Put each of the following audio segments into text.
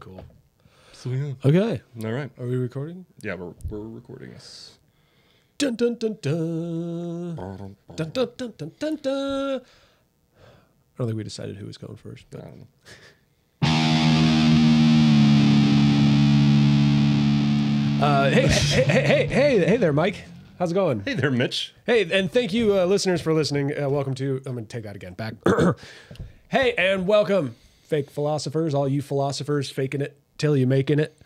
Cool. So yeah. Okay. All right. Are we recording? Yeah, we're recording this. Dun dun dun dun. Dun dun dun dun dun dun. I don't think we decided who was going first. I But. don't know. Hey there, Mike. How's it going? Hey there, Mitch. Hey, and thank you, listeners, for listening. Welcome to. I'm going to take that again. Back. Hey, and welcome, fake philosophers, all you philosophers faking it till you making it,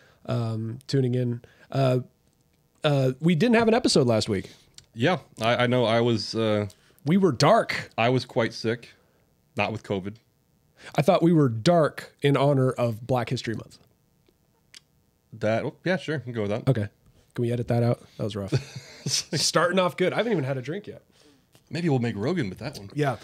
tuning in. We didn't have an episode last week. Yeah, I know. I was We were dark. I was quite sick, not with COVID. I thought we were dark in honor of Black History Month. Yeah, sure, you can go with that. Okay. Can we edit that out? That was rough. Starting off good. I haven't even had a drink yet. Maybe we'll make Rogan with that one. Yeah.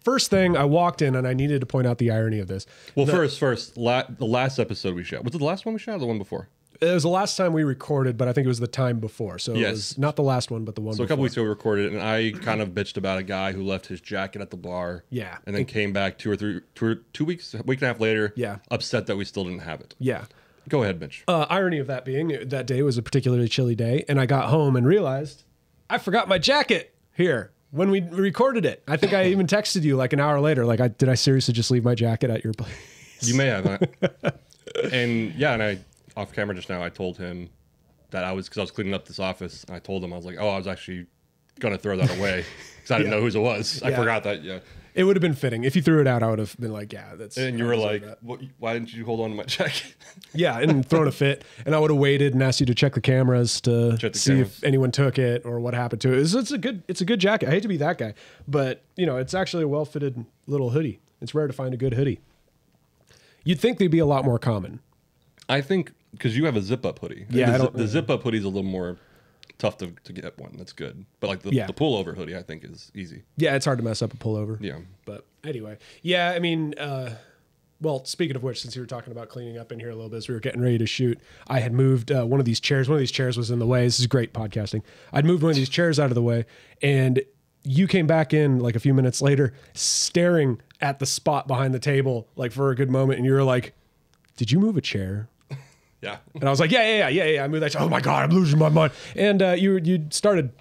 First thing, I walked in and I needed to point out the irony of this. Well, the last episode we shot. Was it the last one we shot or the one before? It was the last time we recorded, but I think it was the time before. So Yes. it was not the last one, but the one So before. a couple weeks ago we recorded it, and I kind of bitched about a guy who left his jacket at the bar. Yeah. And then came back 2 weeks, a week and a half later. Yeah. Upset that we still didn't have it. Yeah. Go ahead, Mitch. Irony of that being, that day was a particularly chilly day, and I got home and realized I forgot my jacket here when we recorded it. I think I even texted you like an hour later, like, did I seriously just leave my jacket at your place? You may have. And I off camera just now, I told him that because I was cleaning up this office, and I told him, I was like, oh, I was actually going to throw that away because I didn't know whose it was. I forgot that, yeah. It would have been fitting. If you threw it out, I would have been like, yeah, that's... And you were like, why didn't you hold on to my jacket? Yeah, and thrown a fit. And I would have waited and asked you to check the cameras to see if anyone took it or what happened to it. It's a good jacket. I hate to be that guy, but it's actually a well-fitted little hoodie. It's rare to find a good hoodie. You'd think they'd be a lot more common. I think because you have a zip-up hoodie. Yeah, the zip-up hoodie is a little more tough to get one. That's good. But like the pullover hoodie, I think is easy. Yeah, it's hard to mess up a pullover. Yeah. But anyway, yeah, I mean, well, speaking of which, since you were talking about cleaning up in here a little bit as we were getting ready to shoot, I had moved one of these chairs. One of these chairs was in the way. This is great podcasting. I'd moved one of these chairs out of the way, and you came back in like a few minutes later, staring at the spot behind the table, like for a good moment, and you were like, did you move a chair? Yeah. And I was like, yeah. I moved that chair. Oh my God, I'm losing my mind. And you started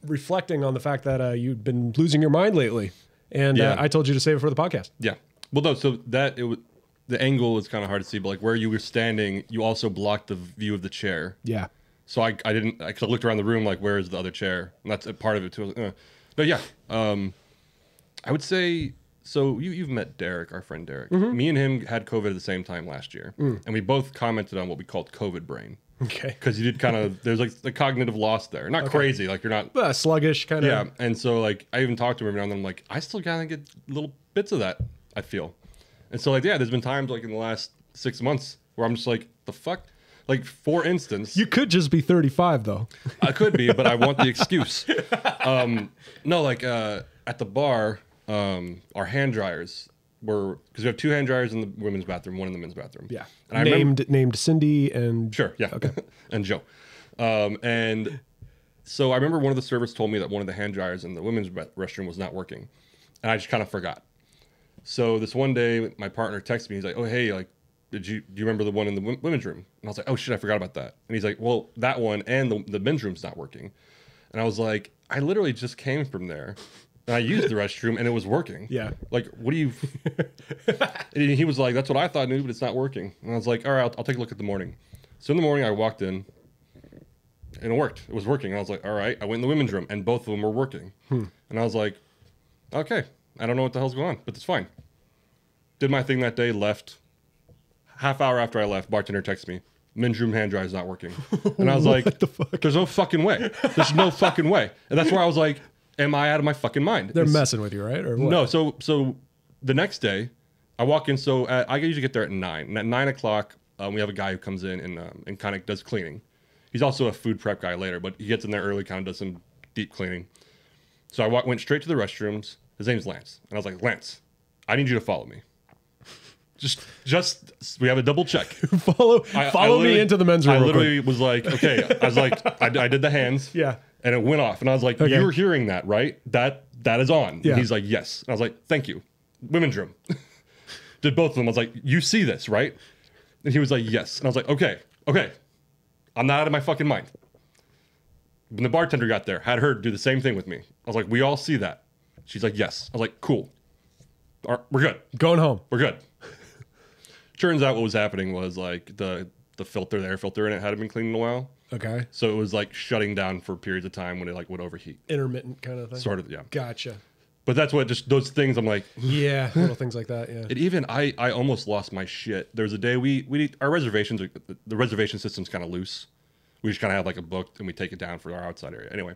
reflecting on the fact that you'd been losing your mind lately. And I told you to save it for the podcast. Yeah. Well, no, so the angle is kind of hard to see, but like where you were standing, you also blocked the view of the chair. Yeah. So I could have looked around the room like, where is the other chair? And that's a part of it too. But yeah, I would say, so you've met Derek, our friend Derek. Mm-hmm. Me and him had COVID at the same time last year. And we both commented on what we called COVID brain. Okay. Because you did kind of, there's like the cognitive loss there. Not crazy, like you're not. Sluggish kind of. Yeah, and so like I even talked to him every now and then, I'm like, I still kind of get little bits of that, I feel. And so like, yeah, there's been times like in the last 6 months where I'm just like, the fuck? Like, for instance. You could just be 35 though. I could be, but I want the excuse. No, like at the bar, our hand dryers were, because we have 2 hand dryers in the women's bathroom, 1 in the men's bathroom. Yeah. And I named Cindy and... Sure, yeah. Okay. And Joe. And so I remember one of the servers told me that one of the hand dryers in the women's restroom was not working. And I just kind of forgot. So this one day, my partner texted me. He's like, oh, hey, like, do you remember the one in the women's room? And I was like, oh, shit, I forgot about that. And he's like, well, that one and the men's room's not working. And I was like, I literally just came from there. And I used the restroom, and it was working. Yeah. Like, what do you... And he was like, that's what I thought, but it's not working. And I was like, all right, I'll take a look at the morning. So in the morning, I walked in, and it worked. It was working. And I was like, all right. I went in the women's room, and both of them were working. And I was like, okay, I don't know what the hell's going on, but it's fine. Did my thing that day, left. Half hour after I left, bartender texted me, men's room hand dryer is not working. And I was like, what the fuck? There's no fucking way. There's no fucking way. And that's where I was like, am I out of my fucking mind? They're messing with you, right? Or what? No, so the next day, I walk in, so I usually get there at 9. And at 9 o'clock, we have a guy who comes in and kind of does cleaning. He's also a food prep guy later, but he gets in there early, kind of does some deep cleaning. So I went straight to the restrooms. His name's Lance. And I was like, Lance, I need you to follow me. Just we have a double check. follow me into the men's room. I literally was like, okay. I was like, I did the hands. Yeah. And it went off. And I was like, you're hearing that, right? That is on. Yeah. And he's like, yes. And I was like, thank you. Women's room. Did both of them. I was like, you see this, right? And he was like, yes. And I was like, okay. I'm not out of my fucking mind. When the bartender got there, had her do the same thing with me. I was like, we all see that. She's like, yes. I was like, cool. All right, we're good. Going home. We're good. Turns out what was happening was like the filter, the air filter in it hadn't been cleaned in a while. Okay. So it was like shutting down for periods of time when it like would overheat. Intermittent kind of thing. Sort of, yeah. Gotcha. But that's what just those things I'm like. Yeah, little things like that. Yeah. It even I almost lost my shit. There was a day we our reservations the reservation system's kind of loose. We just kind of have like a book and we take it down for our outside area. Anyway,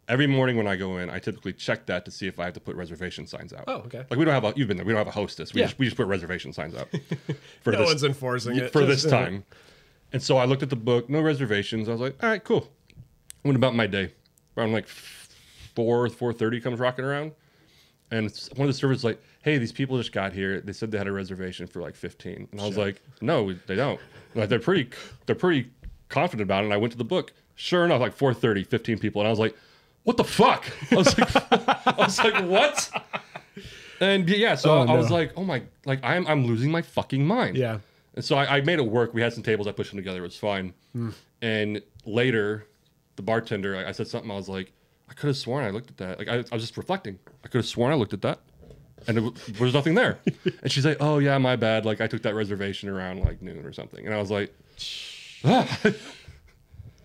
every morning when I go in, I typically check that to see if I have to put reservation signs out. Oh, okay. Like we don't have a you've been there. We don't have a hostess. We just put reservation signs out. For No one's enforcing it for this time. And so I looked at the book, no reservations. I was like, all right, cool. Went about my day. Around like 4:30 comes rocking around. And one of the servers was like, hey, these people just got here. They said they had a reservation for like 15. And I was like, no, they don't. Like they're pretty confident about it. And I went to the book. Sure enough, like 4:30, 15 people. And I was like, what the fuck? I was like, what? And yeah, so I was like, oh my, like I'm losing my fucking mind. Yeah. And so I made it work. We had some tables. I pushed them together. It was fine. And later, the bartender, I said something. I was like, I could have sworn I looked at that. Like I was just reflecting. I could have sworn I looked at that, and there was nothing there. And she's like, "Oh yeah, my bad. Like I took that reservation around like noon or something." And I was like, ah.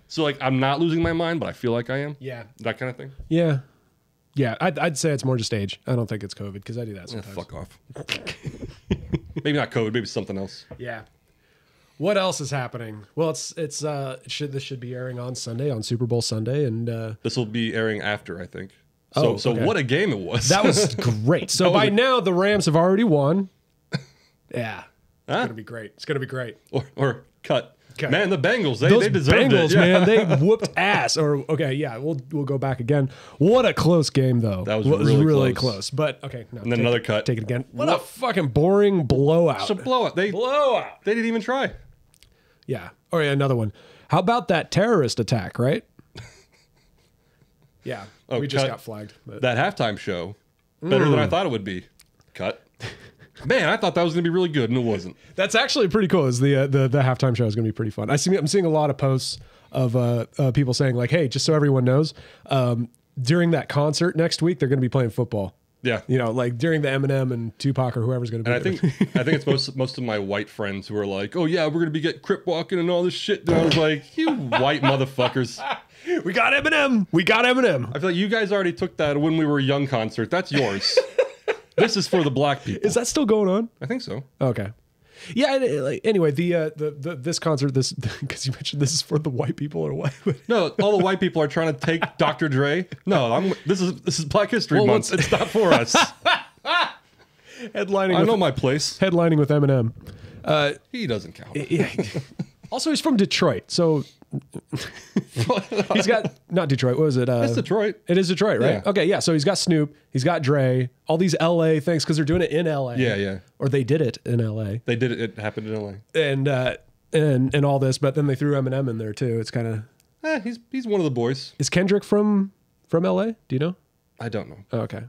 So like I'm not losing my mind, but I feel like I am. Yeah. That kind of thing. Yeah. Yeah. I'd say it's more just age. I don't think it's COVID because I do that Yeah, sometimes. fuck off. Maybe not COVID. Maybe something else. Yeah. What else is happening? Well, this should be airing on Sunday, on Super Bowl Sunday, and This will be airing after, I think. Oh, So okay. what a game it was. that was great. So by now the Rams have already won. Yeah, it's gonna be great. It's gonna be great. or cut. Okay. Man, the Bengals, Those they deserved Bengals, it. Yeah. man, they whooped ass. Or okay, yeah, we'll go back again. What a close game, though. That was really really close. But okay, no, And then another cut. Take it again. What a fucking boring blowout. It's a blowout. Blowout. They didn't even try. Yeah. Oh yeah, another one. How about that terrorist attack? Right. Yeah, Oh, we just cut. got flagged. But. That halftime show, better than I thought it would be. Cut. Man, I thought that was going to be really good, and it wasn't. That's actually pretty cool. Is the halftime show is going to be pretty fun. I'm seeing a lot of posts of people saying like, "Hey, just so everyone knows, during that concert next week, they're going to be playing football." Yeah. You know, like during the Eminem and Tupac or whoever's going to be. And I think it's most of my white friends who are like, "Oh yeah, we're going to be getting crip walking and all this shit." And I was like, "You white motherfuckers." We got Eminem. We got Eminem. I feel like you guys already took that when we were young concert. That's yours. This is for the black people. Is that still going on? I think so. Okay. Yeah. Anyway, this concert, because you mentioned this is for the white people or what? No, all the white people are trying to take Dr. Dre. No, this is Black History Month. It's not for us. Headlining. I know my place. Headlining with Eminem. He doesn't count. Yeah. Also, he's from Detroit, so he's got not Detroit. What was it? It's Detroit. It is Detroit, right? Yeah. Okay, yeah. So he's got Snoop, he's got Dre, all these LA things because they're doing it in LA. Yeah, yeah. Or they did it in LA, They did it. It happened in LA. and all this, but then they threw Eminem in there too. It's kind of. He's one of the boys. Is Kendrick from LA? Do you know? I don't know. Oh, okay.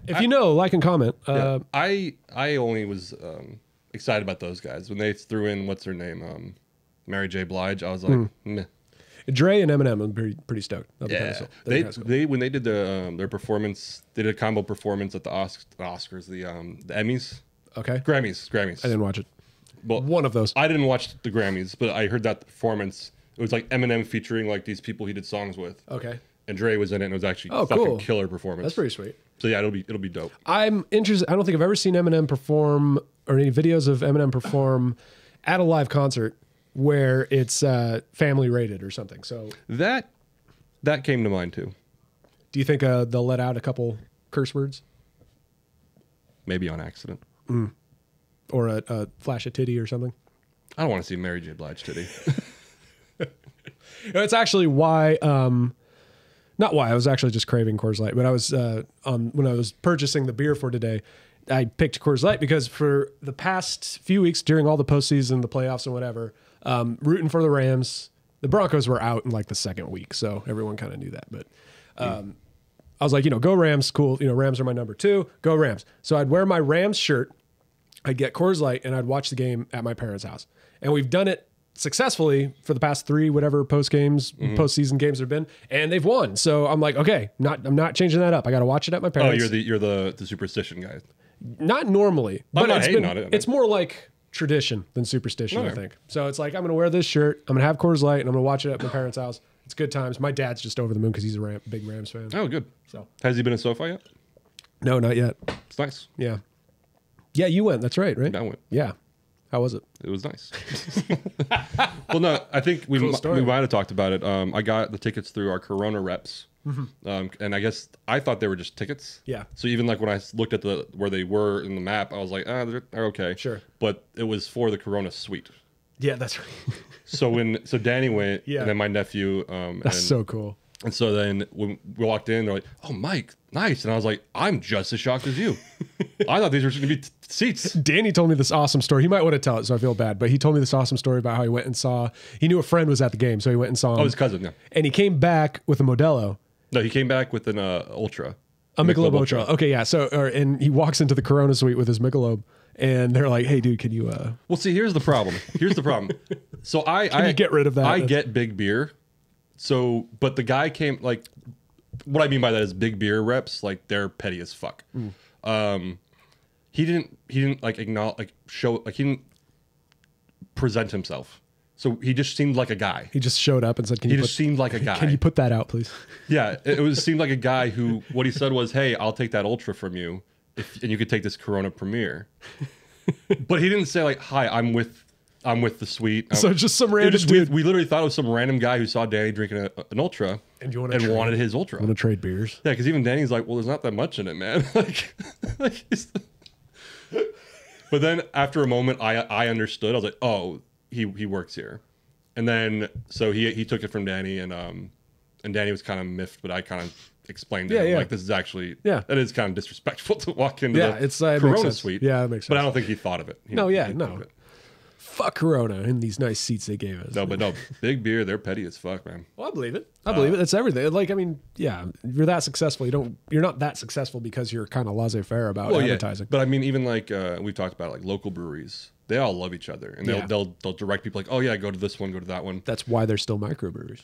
If I- you know, like and comment. Yeah. I only was excited about those guys when they threw in what's her name, Mary J. Blige. I was like, meh. Dre and Eminem, I'm pretty stoked. That'll be Yeah, kinda cool. they when they did their performance, they did a combo performance at the Oscars, the Emmys, Okay. Grammys. I didn't watch it. Well, One of those. I didn't watch the Grammys, but I heard that performance. It was like Eminem featuring like these people he did songs with, Okay. and Dre was in it, and it was actually Oh, fucking cool. killer performance. That's pretty sweet. So yeah, it'll be dope. I'm interested. I don't think I've ever seen Eminem perform or any videos of Eminem perform at a live concert where it's family rated or something. So That came to mind too. do you think they'll let out a couple curse words Maybe on accident. or a flash of titty or something? I don't want to see Mary J. Blige today. It's actually why, not why, I was actually just craving Coors Light, but I was when I was purchasing the beer for today, I picked Coors Light because for the past few weeks during all the postseason, the playoffs and whatever, rooting for the Rams. The Broncos were out in like the second week, so everyone kind of knew that. But I was like, go Rams, cool. Rams are my number 2. Go Rams. So I'd wear my Rams shirt I'd get Coors Light and I'd watch the game at my parents' house. And we've done it successfully for the past 3 whatever postseason games have been, and they've won. So I'm like, okay, I'm not changing that up. I got to watch it at my parents. Oh, you're the superstition guy. Not normally, I'm but not hating on it. It's more like tradition than superstition, I think. So it's like, I'm going to wear this shirt, I'm going to have Coors Light, and I'm going to watch it at my parents' house. It's good times. My dad's just over the moon because he's a big Rams fan. Oh, good. So has he been in SoFi yet? No, not yet. It's nice. Yeah. Yeah, you went. That's right? I went. Yeah. How was it? It was nice. Well, no, I think we might have talked about it. I got the tickets through our Corona reps. And I guess I thought they were just tickets. Yeah. So even like when I looked at where they were in the map, I was like, they're okay. Sure. But it was for the Corona suite. Yeah, that's right. So Danny went, Yeah. and then my nephew. That's so cool. And so then when we walked in, they're like, "Oh, Mike, nice." And I was like, "I'm just as shocked as you. I thought these were going to be seats." Danny told me this awesome story. He might want to tell it, so I feel bad. But he told me this awesome story about how he went and he knew a friend was at the game, so he went and saw him. Oh, his cousin, yeah. And he came back with a Modelo. No, he came back with an Ultra. A Michelob Ultra. Okay, yeah. So, and he walks into the Corona suite with his Michelob, and they're like, "Hey, dude, can you?" Well, see, here's the problem. So Can you get rid of that? I get big beer. So, but the guy came like, what I mean by that is big beer reps, like they're petty as fuck. He didn't like acknowledge, like show, like he didn't present himself. So he just seemed like a guy. He just showed up and said, "Can you?" He just seemed like a guy. Can you put that out, please? Yeah, it seemed like a guy who what he said was, "Hey, I'll take that Ultra from you, and you could take this Corona Premier." But he didn't say like, "Hi, I'm with the suite." So just some random dude. We literally thought it was some random guy who saw Danny drinking an Ultra and wanted his Ultra. Want to trade beers? Yeah, because even Danny's like, "Well, there's not that much in it, man." But then after a moment, I understood. I was like, "Oh, he works here." And then so he took it from Danny, and Danny was kind of miffed, but I kind of explained to him like, this is actually that is kind of disrespectful to walk into the Corona suite. Yeah, that makes sense. But I don't think he thought of it. No. Fuck Corona in these nice seats they gave us. No, big beer, they're petty as fuck, man. Well, I believe it. I believe it. That's everything. Like, I mean, yeah, you're that successful. You're not that successful because you're kind of laissez-faire about advertising. But I mean, even like we've talked about, like local breweries, they all love each other, and they'll direct people like, "Oh yeah, go to this one, go to that one." That's why they're still microbreweries.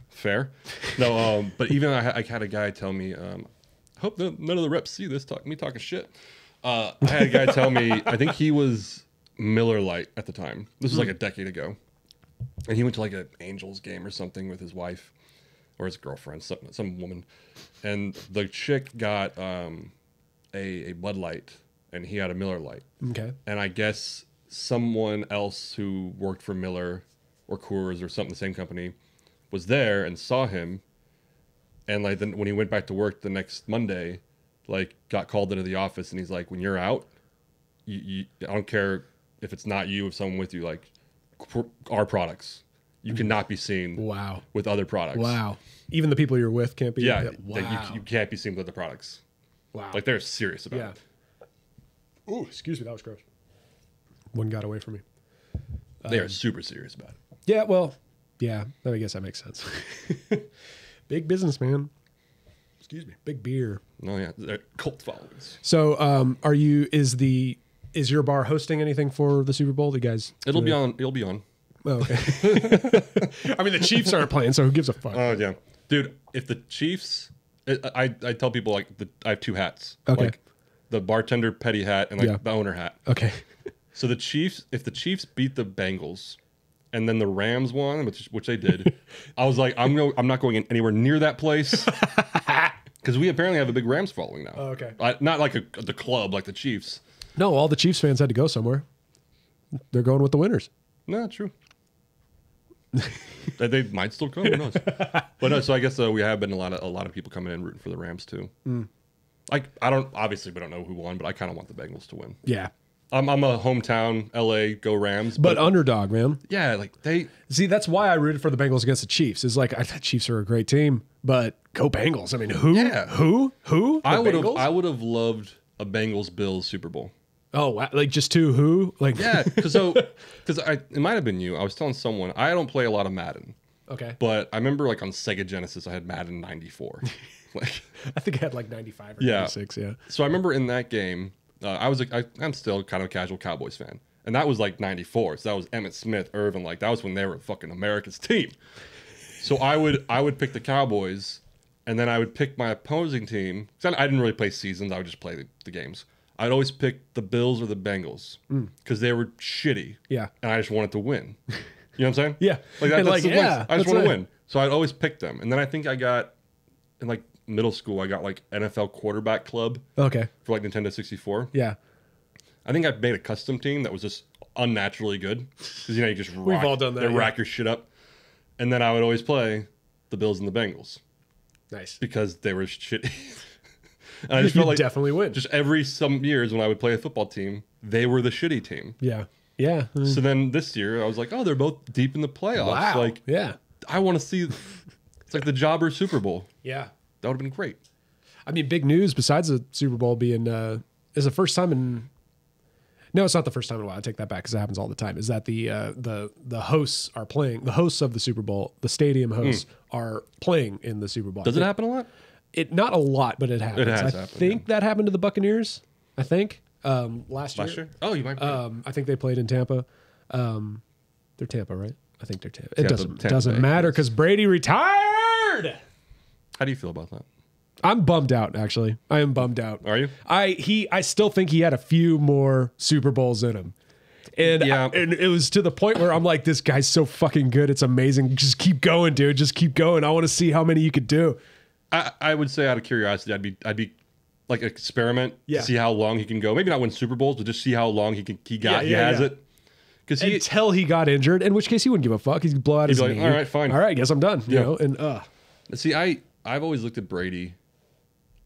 Fair. No, but even I had a guy tell me, hope none of the reps see this talking shit. I had a guy tell me, I think he was Miller Lite at the time. This was like a decade ago, and he went to like an Angels game or something with his wife or his girlfriend, some woman, and the chick got a Bud Light, and he had a Miller Lite. Okay. And I guess someone else who worked for Miller or Coors or something, the same company, was there and saw him, and like then when he went back to work the next Monday, like got called into the office, and he's like, "When you're out, I don't care if it's not you, if someone with you, like our products, you cannot be seen with other products. Wow. Even the people you're with can't be. Yeah. Wow. You can't be seen with other products. Wow. Like they're serious about it. Oh, excuse me, that was gross. One got away from me. They are super serious about it. Yeah, well, yeah, I guess that makes sense. Big business, man. Excuse me. Big beer. No, yeah, they're cult followings. So, is your bar hosting anything for the Super Bowl? You guys? It'll be on. Oh, okay. I mean, the Chiefs aren't playing, so who gives a fuck? Oh yeah, dude. If the Chiefs, I tell people like I have 2 hats. Okay. Like the bartender petty hat and like the owner hat. Okay. So if the Chiefs beat the Bengals, and then the Rams won, which they did, I was like, I'm not going anywhere near that place because we apparently have a big Rams following now. Oh, okay. Not like the club, like the Chiefs. No, all the Chiefs fans had to go somewhere. They're going with the winners. No, true. They might still come. Who knows? But no. So I guess we have been a lot of people coming in rooting for the Rams too. Like we don't know who won, but I kind of want the Bengals to win. Yeah. I'm a hometown LA go Rams, but underdog, man. Yeah, like they see. That's why I rooted for the Bengals against the Chiefs. Is like I thought Chiefs are a great team, but go Bengals. I mean, who? Yeah. Who? I would have loved a Bengals Bills Super Bowl. Oh, wow. Like just 2 who? Like yeah, because it might have been you. I was telling someone I don't play a lot of Madden. Okay. But I remember like on Sega Genesis I had Madden 94. Like I think I had like 95 or 96, yeah. So I remember in that game, I'm still kind of a casual Cowboys fan. And that was like 94. So that was Emmitt Smith, Irvin. Like, that was when they were fucking America's team. So I would pick the Cowboys, and then I would pick my opposing team. I didn't really play seasons. I would just play the games. I'd always pick the Bills or the Bengals because they were shitty. Yeah. And I just wanted to win. You know what I'm saying? Yeah. Like, I just want to win. So I'd always pick them. And then I think I got, in like middle school, I got like NFL quarterback club. Okay. For like Nintendo 64. Yeah. I think I made a custom team that was just unnaturally good. Because, you just We've all done that. Rack your shit up. And then I would always play the Bills and the Bengals. Nice. Because they were shitty. And I just felt like definitely win. Just some years when I would play a football team, they were the shitty team. Yeah. Yeah. So then this year I was like, oh, they're both deep in the playoffs. Wow. Like, yeah. I want to see. It's like the Jobber Super Bowl. Yeah. That would have been great. I mean, big news besides the Super Bowl being is the first time in. No, it's not the first time in a while. I take that back because it happens all the time. Is that the hosts are playing? The hosts of the Super Bowl, the stadium hosts, are playing in the Super Bowl. Does it happen a lot? It not a lot, but it happens. It has I happened, think that happened to the Buccaneers. I think last year. Oh, you might. I think they played in Tampa. They're Tampa, right? I think they're Tampa. It Tampa doesn't Bay, matter yes. because Brady retired. How do you feel about that? I'm bummed out. Actually, I am bummed out. Are you? I still think he had a few more Super Bowls in him. And, Yeah. and it was to the point where I'm like, this guy's so fucking good. It's amazing. Just keep going, dude. Just keep going. I want to see how many you could do. I would say out of curiosity, I'd be like an experiment Yeah. to see how long he can go. Maybe not win Super Bowls, but just see how long he has it. Because Until he got injured, in which case he wouldn't give a fuck. He'd blow out his be like, knee. all right, fine. All right, guess I'm done. You Yeah. know, and see, I've always looked at Brady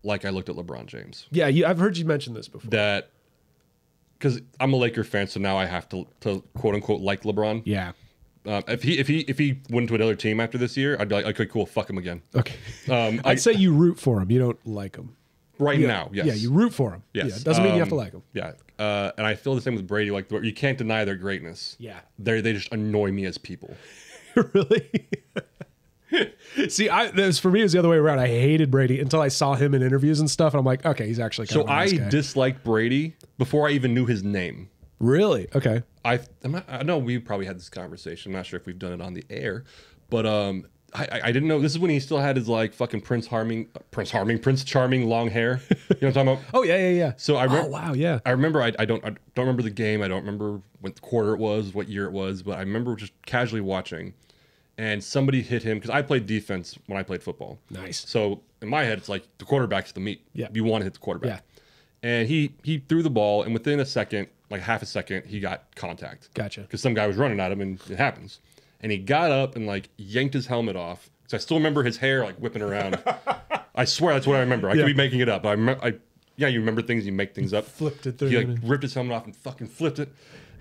like I looked at LeBron James. yeah, I've heard you mention this before. That because I'm a Laker fan, so now I have to quote unquote like LeBron. Yeah. If he went to another team after this year, I'd be like, okay, cool, fuck him again. Okay. I'd say you root for him. You don't like him. Now, yes. Yeah, you root for him. Yes. Yeah, doesn't mean you have to like him. Yeah. And I feel the same with Brady. Like, you can't deny their greatness. Yeah. They just annoy me as people. Really? See, for me, it was the other way around. I hated Brady until I saw him in interviews and stuff. And I'm like, okay, he's actually kind So of a nice guy. disliked Brady before I even knew his name. Really? Okay. I know we probably had this conversation. I'm not sure if we've done it on the air, but I didn't know. This is when he still had his like fucking Prince Charming long hair. You know what I'm talking about? Oh yeah. So I remember. Oh wow, yeah. I remember. I don't remember the game. I don't remember what quarter it was, what year it was, but I remember just casually watching, and somebody hit him because I played defense when I played football. Nice. So in my head, it's like the quarterback's the meat. Yeah. You want to hit the quarterback. Yeah. And he threw the ball, and within a second, like half a second, he got contact. Gotcha. Because some guy was running at him, and it happens. And he got up and like yanked his helmet off. So I still remember his hair like whipping around. I swear that's what I remember. I could be making it up. But you remember things. You make things up. Flipped it through. He like ripped his helmet off and fucking flipped it,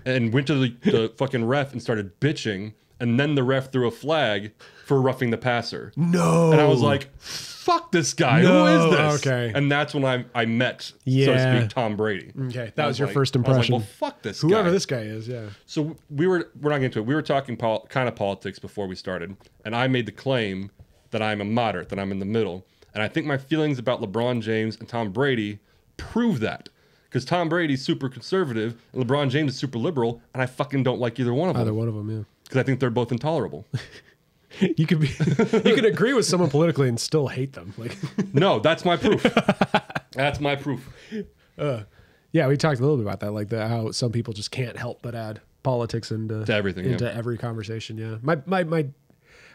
and went to the fucking ref and started bitching. And then the ref threw a flag for roughing the passer. No. And I was like, fuck this guy. No. Who is this? Okay. And that's when I met, so to speak, Tom Brady. Okay, that was your first impression. I was like, well, fuck this guy. Whoever this guy is, yeah. So we're not getting into it. We were talking kind of politics before we started. And I made the claim that I'm a moderate, that I'm in the middle. And I think my feelings about LeBron James and Tom Brady prove that. Because Tom Brady's super conservative and LeBron James is super liberal. And I fucking don't like either one of them. Either one of them, yeah. Because I think they're both intolerable. You could agree with someone politically and still hate them. Like, no, that's my proof. That's my proof. Yeah, we talked a little bit about that, like how some people just can't help but add politics into everything, into every conversation. Yeah,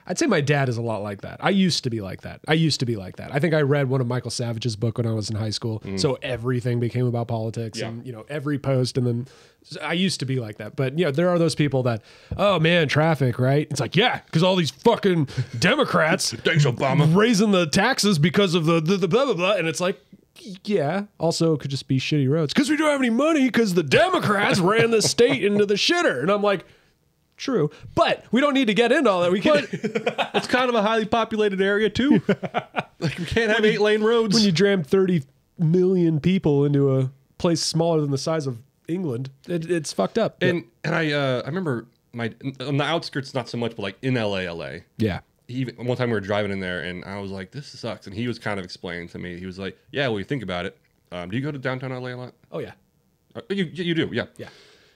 I'd say my dad is a lot like that. I used to be like that. I think I read one of Michael Savage's book when I was in high school, so everything became about politics, and every post, and then I used to be like that. But there are those people that, oh man, traffic, right? It's like, yeah, because all these fucking Democrats, thanks Obama, raising the taxes because of the blah blah blah, and it's like, yeah, also it could just be shitty roads because we don't have any money because the Democrats ran the state into the shitter, and I'm like, true, but we don't need to get into all that. We can. It's kind of a highly populated area too. Like we can't have 8-lane roads. When you jam 30 million people into a place smaller than the size of England, it's fucked up. And I remember on the outskirts, not so much, but like in LA. Yeah. Even one time we were driving in there, and I was like, "This sucks." And he was kind of explaining to me. He was like, "Yeah, well, you think about it. Do you go to downtown LA a lot?" Oh yeah. You do, yeah. Yeah.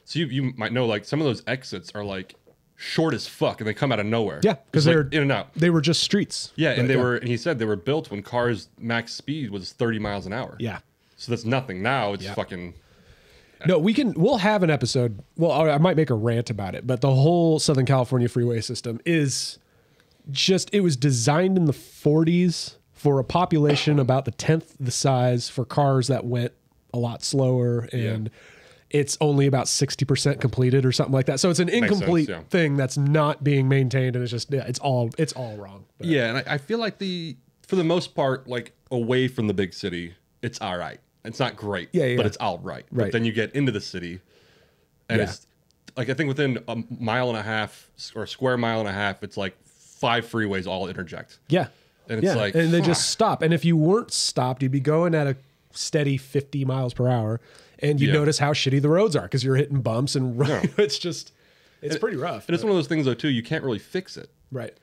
So you might know like some of those exits are like short as fuck and they come out of nowhere. Yeah, because It's, they're like, in and out. They were just streets. Yeah, and But, and he said they were built when cars max speed was 30 miles an hour. Yeah. So that's nothing. Now it's Yeah. fucking. No, we'll have an episode. Well, I might make a rant about it, but the whole Southern California freeway system is just, it was designed in the 40s for a population about the 10th the size, for cars that went a lot slower, and it's only about 60% completed or something like that. So it's an incomplete thing that's not being maintained, and it's just, it's all wrong. But. Yeah, and I feel like for the most part, like away from the big city, it's all right. It's not great, but it's all right. But then you get into the city, and it's like, I think within a mile and a half or a square mile and a half, it's like 5 freeways all interject. Yeah. And it's like, and they just stop. And if you weren't stopped, you'd be going at a steady 50 miles per hour, and you notice how shitty the roads are because you're hitting bumps and it's just, it's pretty rough. And it's one of those things though too, you can't really fix it. Right.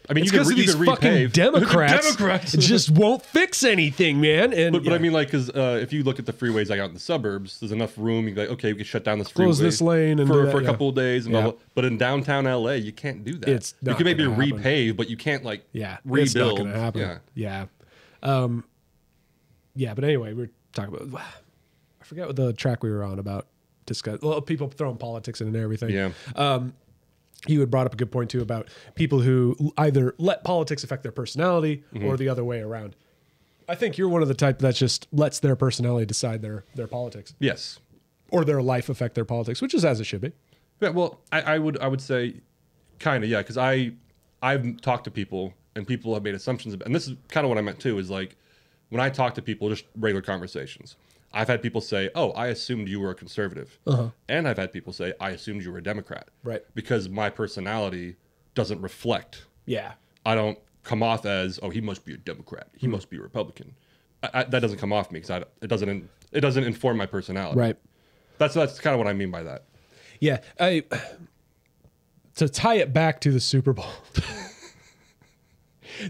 I mean, it's you could these fucking repave. Democrats just won't fix anything, man. And but I mean, like, because if you look at the freeways like out in the suburbs, there's enough room. You can, like, okay, we can shut down this freeway, close this lane and for a couple of days. And blah, blah. But in downtown LA, you can't do that. You can maybe repave, but you can't like rebuild. It's not going to happen. Yeah. But anyway, we're talking about. I forget what the track we were on about. Well, people throwing politics in and everything. Yeah. You had brought up a good point too about people who either let politics affect their personality or the other way around. I think you're one of the type that just lets their personality decide their politics. Yes. Or their life affect their politics, which is as it should be. Yeah. Well, I would say, kind of, yeah, because I've talked to people and people have made assumptions about, and this is kind of what I meant too. Is like when I talk to people, just regular conversations. I've had people say, "Oh, I assumed you were a conservative," and I've had people say, "I assumed you were a Democrat," right? Because my personality doesn't reflect. Yeah, I don't come off as, "Oh, he must be a Democrat. He must be a Republican." That doesn't come off me because it doesn't inform my personality. Right. That's kind of what I mean by that. Yeah, to tie it back to the Super Bowl.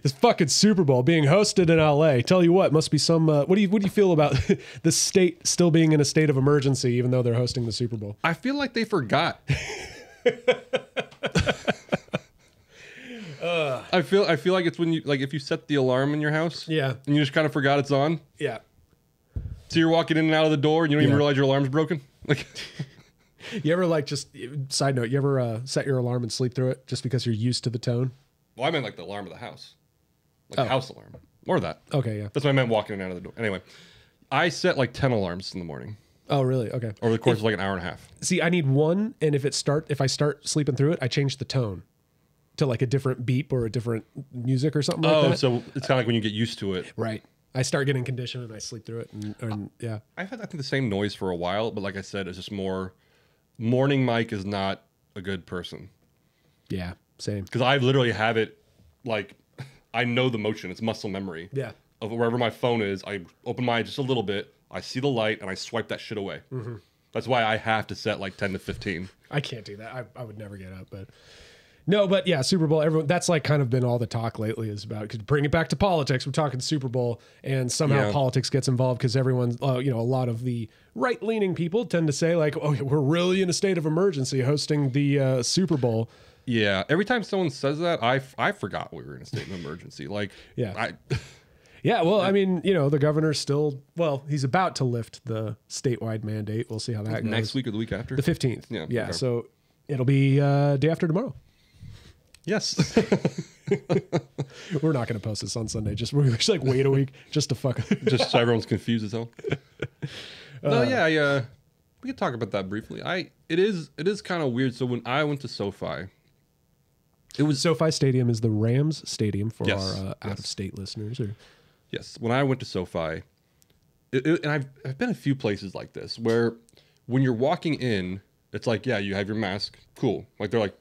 This fucking Super Bowl being hosted in LA. Tell you what, must be some. What do you feel about the state still being in a state of emergency, even though they're hosting the Super Bowl? I feel like they forgot. I feel like it's when you like if you set the alarm in your house, and you just kind of forgot it's on. Yeah. So you're walking in and out of the door, and you don't even realize your alarm's broken. Like, you ever like just side note? You ever set your alarm and sleep through it just because you're used to the tone? Well, I meant like the alarm of the house. Like the house alarm. Or that. Okay, yeah. That's what I meant walking in and out of the door. Anyway, I set like 10 alarms in the morning. Oh, really? Okay. Over the course of like an hour and a half. See, I need one, and if I start sleeping through it, I change the tone to like a different beep or a different music or something like that. Oh, so it's kind of like when you get used to it. Right. I start getting conditioned and I sleep through it. And yeah. I've had, I think, the same noise for a while, but like I said, it's just more, morning Mike is not a good person. Yeah, same. Because I literally have it, like, I know the motion. It's muscle memory. Yeah. Of wherever my phone is, I open my eye just a little bit, I see the light, and I swipe that shit away. Mm-hmm. That's why I have to set like 10 to 15. I can't do that. I would never get up, but... No, but yeah, Super Bowl, everyone, that's like kind of been all the talk lately is about, because bring it back to politics, we're talking Super Bowl, and somehow politics gets involved because everyone's, a lot of the right-leaning people tend to say like, oh, we're really in a state of emergency hosting the Super Bowl. Yeah, every time someone says that, I forgot we were in a state of emergency. Like, yeah. Yeah, well, I mean, the governor's still, he's about to lift the statewide mandate. We'll see how that goes. Next week or the week after? The 15th. Yeah. Yeah, okay. So it'll be day after tomorrow. Yes. We're not going to post this on Sunday. We're just like wait a week just to fuck. Just so everyone's confused as hell. No, yeah. We could talk about that briefly. It is kind of weird. So when I went to SoFi, SoFi Stadium is the Rams stadium for our out of state listeners. Yes, when I went to SoFi, and I've been a few places like this where when you're walking in, it's like, yeah, you have your mask, cool. Like they're like,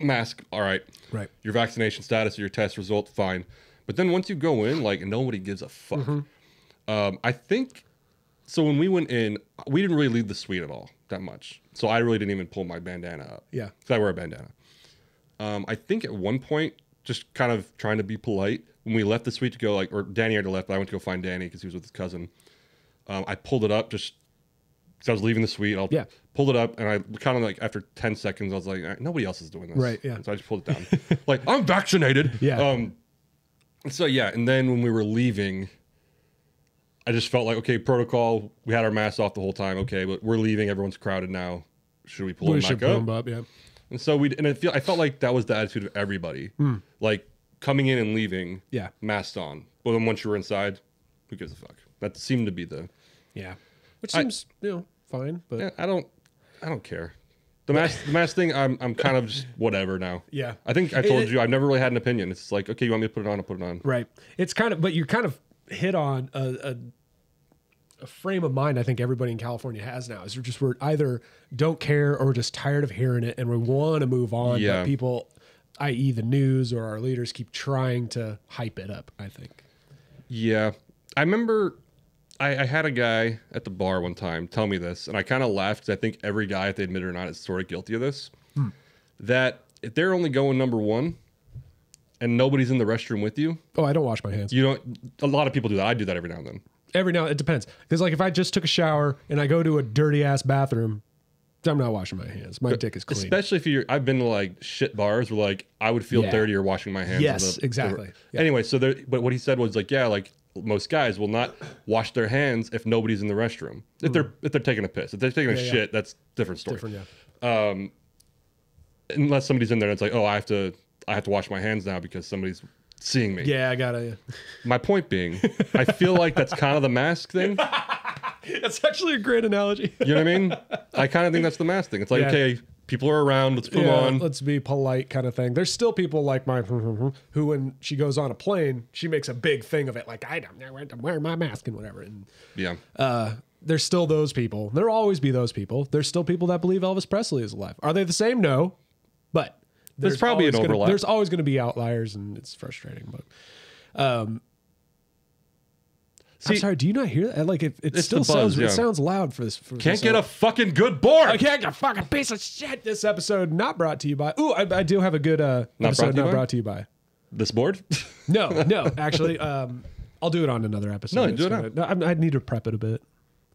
mask, all right. Right. Your vaccination status or your test result, fine. But then once you go in, like nobody gives a fuck. Mm-hmm. I think so. When we went in, we didn't really leave the suite at all that much. So I really didn't even pull my bandana up. Yeah, because I wear a bandana. I think at one point, just kind of trying to be polite, when we left the suite to go or Danny had left, but I went to go find Danny because he was with his cousin. I pulled it up just So I was leaving the suite. I Yeah. pulled it up, and I kind of like after 10 seconds, I was like, nobody else is doing this. Right, yeah. So I just pulled it down. Like, I'm vaccinated. Yeah. So yeah, and then when we were leaving, I just felt like, okay, protocol. We had our masks off the whole time. Okay, but we're leaving. Everyone's crowded now. Should we pull them back up? Up, yeah. And so I felt like that was the attitude of everybody. Like coming in and leaving, Yeah. masked on. But then once you were inside, who gives a fuck? That seemed to be the. Yeah. Which seems, fine, but Yeah, I don't care. The mask thing, I'm kind of just whatever now. Yeah. I think I told you I've never really had an opinion. It's like, okay, you want me to put it on? I'll put it on. right. It's kind of, but you kind of hit on a frame of mind I think everybody in California has now is we're either don't care or just tired of hearing it and we want to move on. Yeah. But people, i.e. the news or our leaders, keep trying to hype it up, I think. Yeah. I remember I had a guy at the bar one time tell me this, and I kind of laughed because I think every guy, if they admit it or not, is sort of guilty of this. That if they're only going number one and nobody's in the restroom with you, Oh, I don't wash my hands. you don't. A lot of people do that. I do that every now and then. Every now, it depends. Because like if I just took a shower and I go to a dirty ass bathroom, I'm not washing my hands. My dick is clean. Especially if you're, I've been to like shit bars where like I would feel Yeah. dirtier washing my hands. Yes, exactly. Yeah. Anyway, so there, but what he said was like, yeah, like most guys will not wash their hands if nobody's in the restroom. If they're taking a piss, if they're taking a Yeah, yeah. shit, that's a different story. Different, yeah. Unless somebody's in there and it's like, oh, I have to wash my hands now because somebody's seeing me. Yeah, I gotta. My point being, I feel like that's kind of the mask thing. That's actually a great analogy. You know what I mean? I kind of think that's the mask thing. It's like, Yeah. okay, people are around, let's put them Yeah, on. let's be polite kind of thing. There's still people like my who, when she goes on a plane, she makes a big thing of it, like I'm wearing my mask and whatever. And Yeah. there's still those people. There'll always be those people. There's still people that believe Elvis Presley is alive. Are they the same? No, but There's probably always an overlap. There's always going to be outliers, and it's frustrating. But See, I'm sorry. Do you not hear that? Like it It's still the buzz, sounds. yeah. It sounds loud for this. can't get a fucking good board. I can't get a fucking piece of shit. This episode not brought to you by. Ooh, I do have a good episode not brought to you by. This board? No, actually, I'll do it on another episode. No, It's do it gonna- no, I need to prep it a bit.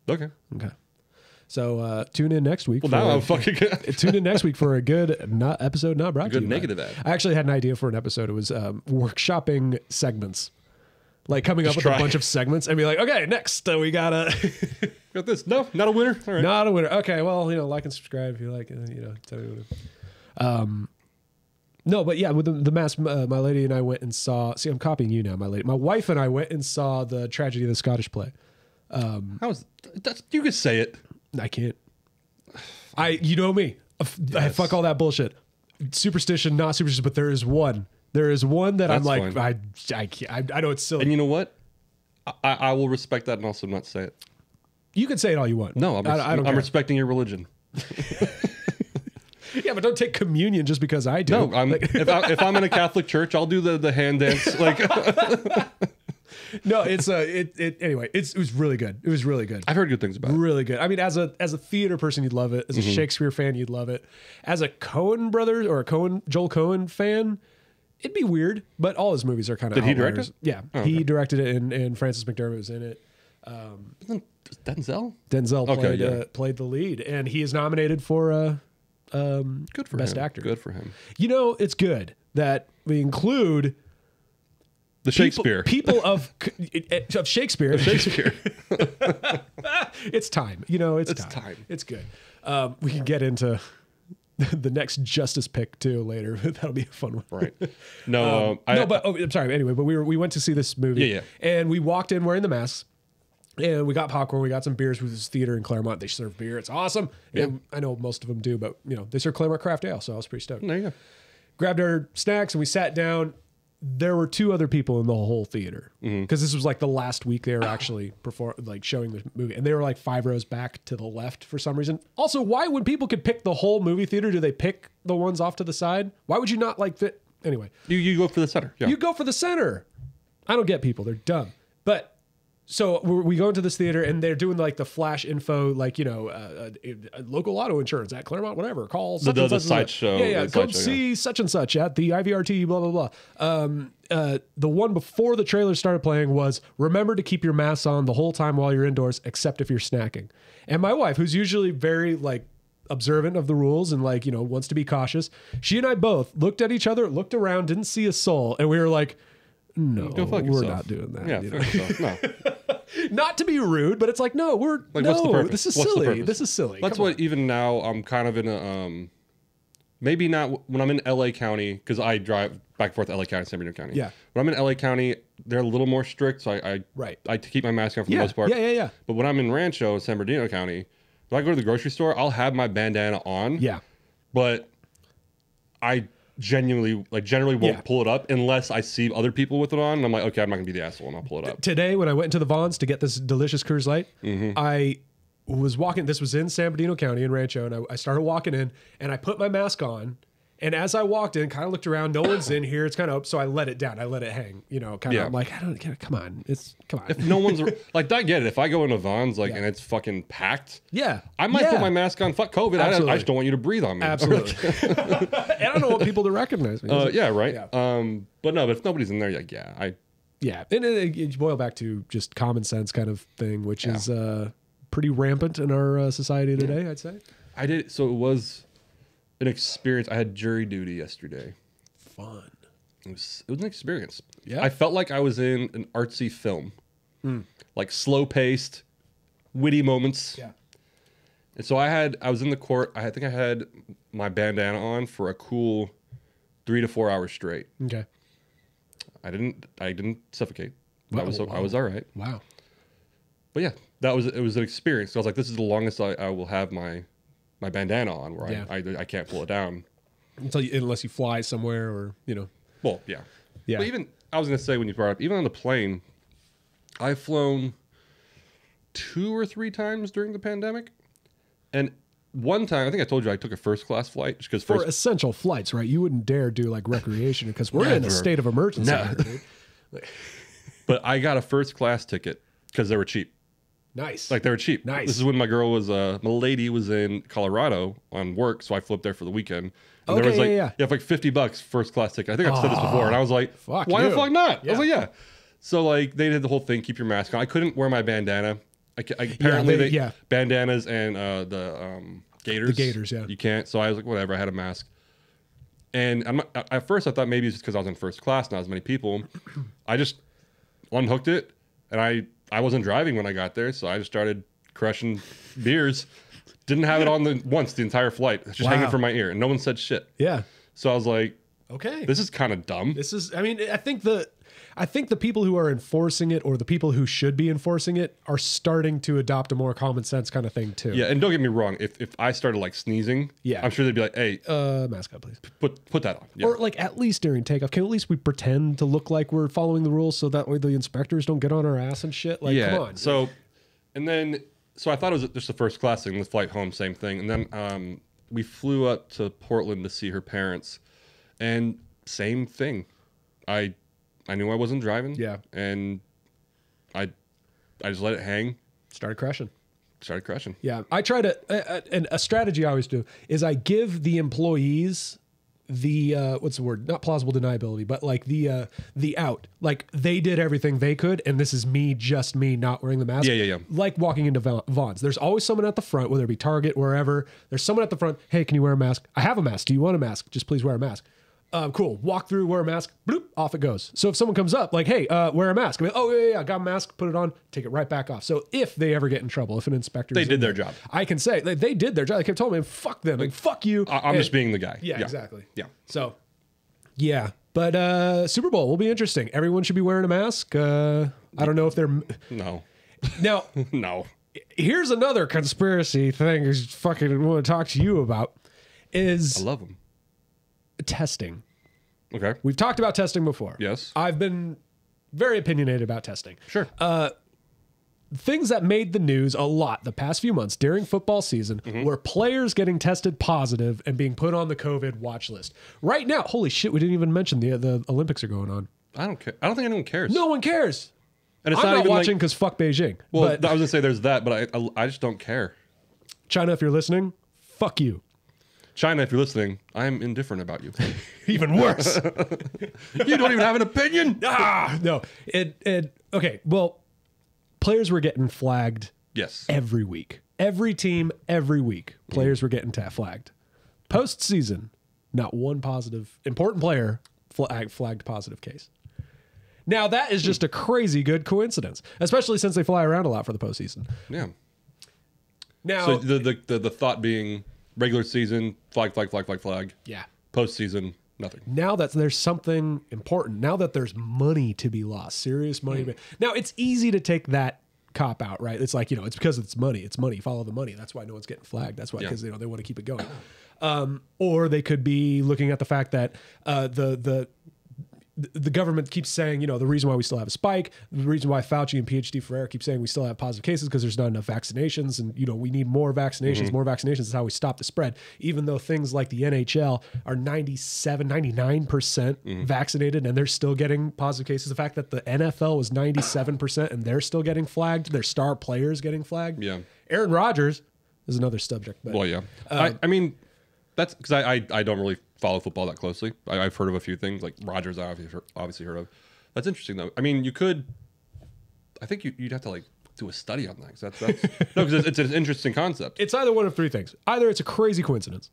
Okay. Okay. So tune in next week. Well, now I'm fucking tune in next week for a good episode not brought to good you. negative by. ad. I actually had an idea for an episode. It was workshopping segments, like coming up with try. a bunch of segments and be like, okay, next we gotta Got this. No, not a winner. All right. not a winner. Okay, well, like and subscribe if you like. Tell me what. No, but yeah, with the mask, my lady and I went and saw. See, I'm copying you now, my lady. My wife and I went and saw the Tragedy of the Scottish Play. You could say it. I can't. You know me. I fuck all that bullshit. Superstition, not superstition, but there is one. There is one that I'm That's like, fine. I can't. I know it's silly. And you know what? I will respect that and also not say it. You can say it all you want. No, I don't I'm care. respecting your religion. Yeah, but don't take communion just because I do. No, if I'm in a Catholic church, I'll do the hand dance. Like No, it's anyway. It was really good. It was really good. I've heard good things about it. Really good. I mean, as a theater person, you'd love it. As a Mm-hmm. Shakespeare fan, you'd love it. As a Coen brothers or a Joel Coen fan, it'd be weird. But all his movies are kind of. Did he direct it? Yeah, Oh, he okay. directed it, and Francis McDermott was in it. Denzel? Denzel Okay, played the lead, and he is nominated for Good for Best him. actor. Good for him. It's good that we include The Shakespeare. people of Shakespeare. Shakespeare. It's time. It's It's time. time. It's good. We can get into the next justice pick too later. That'll be a fun one. Right. No, I'm sorry. Anyway, but we went to see this movie. Yeah. And we walked in wearing the masks. And we got popcorn. We got some beers with this theater in Claremont. They serve beer. It's awesome. And I know most of them do, but they serve Claremont Craft Ale, so I was pretty stoked. there you go. Grabbed our snacks and we sat down. There were two other people in the whole theater because this was like the last week they were actually showing the movie, and they were like 5 rows back to the left for some reason. Also, why when people could pick the whole movie theater, do they pick the ones off to the side? Why would you not fit? Anyway, You go for the center. Yeah. you go for the center. I don't get people; they're dumb. But So we go into this theater and they're doing like the flash info, like, local auto insurance at Claremont, whatever. Call such and such. The sideshow. Yeah. Come see such and such at the IVRT, blah, blah, blah. The one before the trailer started playing was remember to keep your mask on the whole time while you're indoors, except if you're snacking. And my wife, who's usually very like observant of the rules and like, wants to be cautious. She and I both looked at each other, looked around, didn't see a soul. And we were like, no, we're not doing that. Yeah, no. Not to be rude, but it's like, no, what's the purpose? This is What's silly. This is silly. That's what even now I'm kind of in a maybe not when I'm in LA County, because I drive back and forth to LA County, San Bernardino County. Yeah. When I'm in LA County, they're a little more strict, so I keep my mask on for the most part. Yeah. But when I'm in Rancho, San Bernardino County, if I go to the grocery store, I'll have my bandana on. Yeah. But I generally won't pull it up unless I see other people with it on. And I'm like, okay, I'm not gonna be the asshole, and I'll pull it up. Today, when I went into the Vons to get this delicious Coors Light, I was walking. This was in San Bernardino County in Rancho, and I started walking in, and I put my mask on. And as I walked in, kind of looked around, no one's in here. It's kind of up, so I let it down. I let it hang. I'm like, come on. If no one's like, I get it. If I go into Vons and it's fucking packed, I might put my mask on. Fuck COVID. I just don't want you to breathe on me. Absolutely. And I don't want people to recognize me. Right. Yeah. But if nobody's in there, And it boil back to just common sense kind of thing, which is pretty rampant in our society today, I'd say. I did. So it was an experience. I had jury duty yesterday. Fun. It was an experience. Yeah. I felt like I was in an artsy film, like slow paced, witty moments. Yeah. And so I was in the court. I think I had my bandana on for a cool 3 to 4 hours straight. Okay. I didn't suffocate. Wow. I was all right. Wow. But yeah, it was an experience. So I was like, this is the longest I will have my bandana on, where I can't pull it down Unless you fly somewhere or, Well, yeah. Yeah. But even, I was going to say when you brought up, even on the plane, I've flown 2 or 3 times during the pandemic. And one time, I think I told you I took a first class flight just because for essential flights, right? You wouldn't dare do like recreation because we're in a state of emergency. But I got a first class ticket because they were cheap. Nice. Like they were cheap. Nice. This is when my lady was in Colorado on work, so I flipped there for the weekend. And there was for like $50 first class ticket. I think I've said this before, and I was like, why the fuck not? I was like, yeah. So like they did the whole thing, keep your mask on. I couldn't wear my bandana. Apparently bandanas and the gaiters. The gaiters, yeah. You can't. So I was like, whatever. I had a mask. And at first I thought maybe it's just because I was in first class, not as many people. I just unhooked it, and I wasn't driving when I got there, so I just started crushing beers. Didn't have it on once the entire flight. It's just hanging from my ear, and no one said shit. Yeah. So I was like, okay, this is kind of dumb. I think the people who are enforcing it, or the people who should be enforcing it, are starting to adopt a more common sense kind of thing too. Yeah, and don't get me wrong. If I started like sneezing, I'm sure they'd be like, "Hey, mask up, please. Put that on." Yeah. Or like at least during takeoff, can at least we pretend to look like we're following the rules, so that way the inspectors don't get on our ass and shit. Like, come on. So I thought it was just the first class thing. The flight home, same thing, and then we flew up to Portland to see her parents, and same thing. I knew I wasn't driving. Yeah. And I just let it hang. Started crushing. Yeah. I try to, and a strategy I always do is I give the employees the, what's the word? Not plausible deniability, but like the out. Like they did everything they could, and this is just me not wearing the mask. Yeah. Like walking into Vons. There's always someone at the front, whether it be Target, wherever. There's someone at the front. Hey, can you wear a mask? I have a mask. Do you want a mask? Just please wear a mask. Cool. Walk through, wear a mask, bloop, off it goes. So if someone comes up like, hey, wear a mask. I'm like, oh, yeah, got a mask, put it on, take it right back off. So if they ever get in trouble, if an inspector... They did their job. I can say, they did their job. They kept telling me, fuck them, like, fuck you. I'm just being the guy. Yeah, exactly. Yeah. So, yeah. But Super Bowl will be interesting. Everyone should be wearing a mask. I don't know if they're... No. Now... No. Here's another conspiracy thing I fucking want to talk to you about is... I love them. Testing. Okay. We've talked about testing before. Yes. I've been very opinionated about testing. Sure. Things that made the news a lot the past few months during football season were players getting tested positive and being put on the COVID watch list. Right now, holy shit, we didn't even mention the Olympics are going on. I don't care. I don't think anyone cares. No one cares. And it's I'm not even watching because fuck Beijing. Well, But I was gonna say there's that, but I just don't care. China, if you're listening, fuck you. China, if you're listening, I'm indifferent about you. Even worse. You don't even have an opinion. No. Okay. Well, players were getting flagged Yes. every week. Every team, every week, players were getting flagged. Postseason, not one positive, important player flagged positive case. Now, that is just a crazy good coincidence, especially since they fly around a lot for the postseason. Yeah. Now, So the thought being regular season, flag. yeah. Postseason, nothing. Now that there's something important, now that there's money to be lost, serious money. Now, it's easy to take that cop out, right? It's like, it's because it's money. It's money. Follow the money. That's why no one's getting flagged. That's why, because they want to keep it going. Or they could be looking at the fact that the government keeps saying, the reason why we still have a spike, the reason why Fauci and PhD Ferrer keep saying we still have positive cases because there's not enough vaccinations, and we need more vaccinations. More vaccinations is how we stop the spread. Even though things like the NHL are 97, 99% vaccinated and they're still getting positive cases. The fact that the NFL was 97% and they're still getting flagged, their star players getting flagged. Yeah. Aaron Rodgers is another subject. But, Well, yeah. I mean, that's because I don't really follow football that closely. I've heard of a few things like Rodgers. I obviously heard of. That's interesting though. I mean, you could. I think you'd have to like do a study on that. 'Cause that's no, because it's an interesting concept. It's either one of three things. Either it's a crazy coincidence,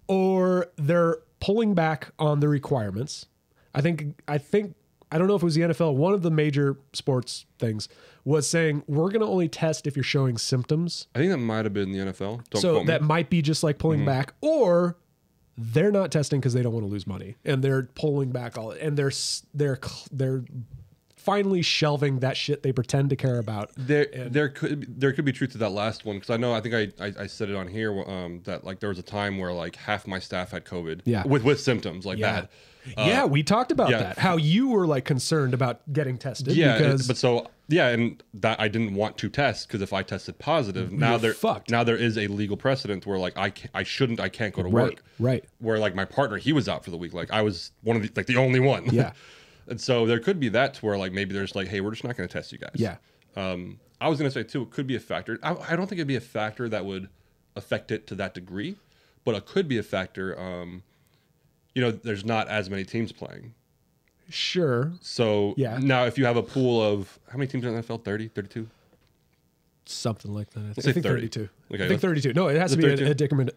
or they're pulling back on the requirements. I think I don't know if it was the NFL. One of the major sports things was saying we're going to only test if you're showing symptoms. I think that might have been the NFL. Don't So quote that me. might be just like pulling back, or they're not testing because they don't want to lose money and they're pulling back all, and they're finally shelving that shit they pretend to care about. There could be truth to that last one, because I think I said it on here that like there was a time where like half my staff had COVID. Yeah. With symptoms like Yeah. that. We talked about yeah. that. How you were like concerned about getting tested. Yeah, because and that I didn't want to test, because if I tested positive, now fucked. Now there is a legal precedent where like I can't go to work. Right. Where like my partner, he was out for the week. Like I was one of the only one. Yeah. And so there could be that to where like maybe there's like, hey, we're just not going to test you guys. Yeah. I was going to say too, it could be a factor. I don't think it'd be a factor that would affect it to that degree, but it could be a factor. There's not as many teams playing. Sure. So now if you have a pool of, how many teams in the NFL? 30, 32? Something like that. Let's say 30. 32. Okay, I think 32. No, it has to be 32?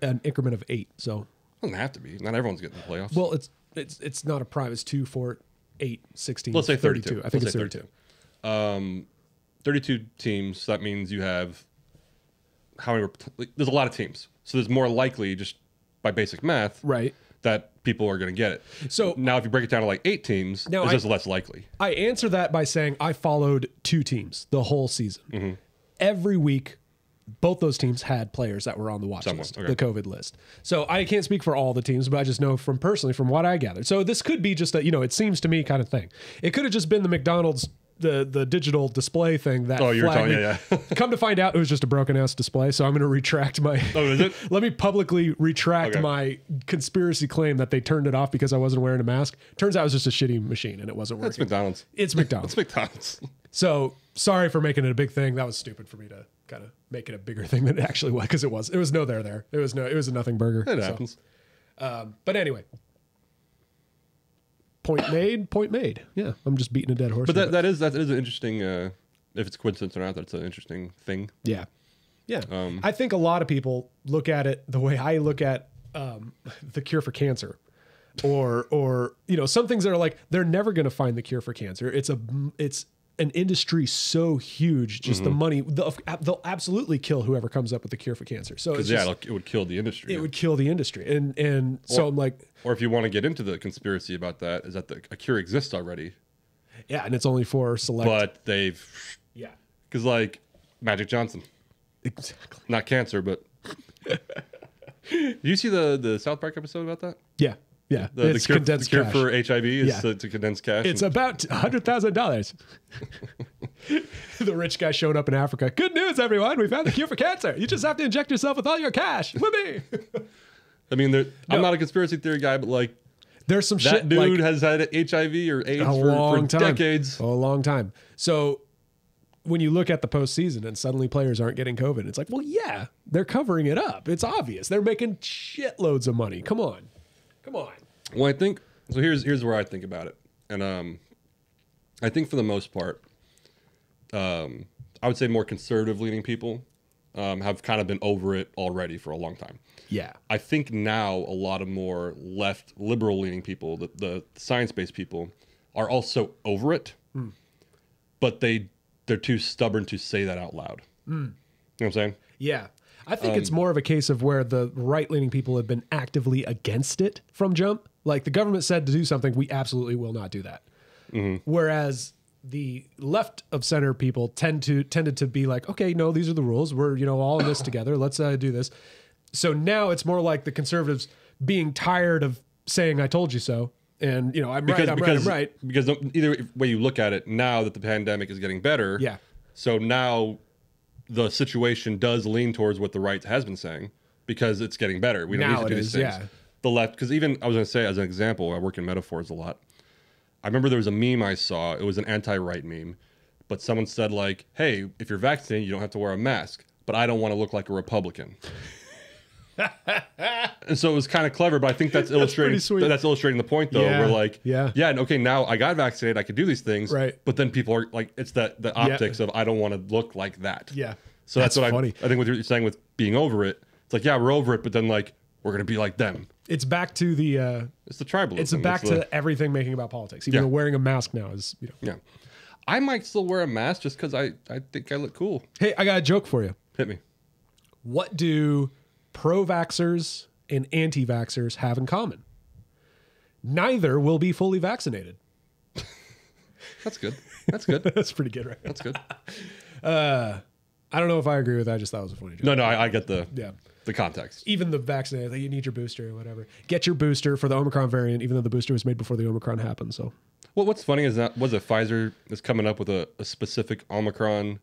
an increment of 8. So It doesn't have to be. Not everyone's getting the playoffs. well, it's not a prime. It's 2, 4, 8, 16. Let's say 32. I think Let's it's say 32. 32 teams. That means you have there's a lot of teams. So there's more likely, just by basic math, Right. that people are going to get it. So now if you break it down to like 8 teams, it's just less likely. I answer that by saying I followed 2 teams the whole season. Every week, both those teams had players that were on the watch list, okay. the COVID list. So I can't speak for all the teams, but I just know from what I gathered. So this could be just a, it seems to me kind of thing. It could have just been the McDonald's, the digital display thing that you were telling me, yeah. Come to find out, it was just a broken ass display. So I'm going to retract my. Oh, is it? Let me publicly retract my conspiracy claim that they turned it off because I wasn't wearing a mask. Turns out it was just a shitty machine and it wasn't working. It's McDonald's. It's McDonald's. It's McDonald's. So sorry for making it a big thing. That was stupid for me to kind of make it a bigger thing than it actually was, because it was no there. It was a nothing burger. It happens. But anyway, point made. Yeah, I'm just beating a dead horse. But that is an interesting. If it's coincidence or not, that's an interesting thing. Yeah. I think a lot of people look at it the way I look at the cure for cancer, or some things that are like they're never going to find the cure for cancer. It's an industry so huge, just the money. They'll absolutely kill whoever comes up with the cure for cancer. So it would kill the industry. It would kill the industry, and so I'm like, or if you want to get into the conspiracy about that, is that a cure exists already. Yeah, and it's only for select. But they've because like Magic Johnson, exactly, not cancer, but. Did you see the South Park episode about that? Yeah. The cure for HIV is to condense cash. It's about $100,000. The rich guy showed up in Africa. Good news, everyone! We found the cure for cancer. You just have to inject yourself with all your cash. Whoopee! I mean, I'm not a conspiracy theory guy, but like, there's some that shit. Dude has had HIV or AIDS for decades. A long time. So when you look at the postseason and suddenly players aren't getting COVID, it's like, well, yeah, they're covering it up. It's obvious. They're making shitloads of money. Come on. Well, I think so. Here's where I think about it, and I think for the most part, I would say more conservative leaning people have kind of been over it already for a long time. Yeah. I think now a lot of more left liberal leaning people, the science-based people, are also over it, but they're too stubborn to say that out loud. You know what I'm saying? Yeah. I think it's more of a case of where the right-leaning people have been actively against it from jump. Like the government said to do something, we absolutely will not do that. Whereas the left of center people tended to be like, okay, no, these are the rules. We're, all in this together. Let's do this. So now it's more like the conservatives being tired of saying, I told you so. And, I'm right. Because either way you look at it, now that the pandemic is getting better. Yeah. So now the situation does lean towards what the right has been saying because it's getting better. We don't need to do these things. Yeah. The left, because even, I was going to say, as an example, I work in metaphors a lot. I remember there was a meme I saw. It was an anti-right meme. But someone said, like, hey, if you're vaccinated, you don't have to wear a mask. But I don't want to look like a Republican. And so it was kind of clever, but I think that's illustrating the point, though. Yeah. We're like, yeah, okay, now I got vaccinated, I could do these things, right? But then people are like, it's the optics of I don't want to look like that. Yeah, so that's what funny. I think what you're saying with being over it. It's like, yeah, we're over it, but then like we're gonna be like them. It's back to the it's the tribalism. It's back to everything making about politics. Even wearing a mask now is yeah. I might still wear a mask just because I think I look cool. Hey, I got a joke for you. Hit me. What do pro-vaxxers and anti-vaxxers have in common? Neither will be fully vaccinated. That's good. That's good. That's pretty good, right? That's good. I don't know if I agree with that. I just thought it was a funny joke. No, I get the context. Even the vaccinated, like, you need your booster or whatever. Get your booster for the Omicron variant, even though the booster was made before the Omicron happened. So, well, what's funny is that Pfizer is coming up with a specific Omicron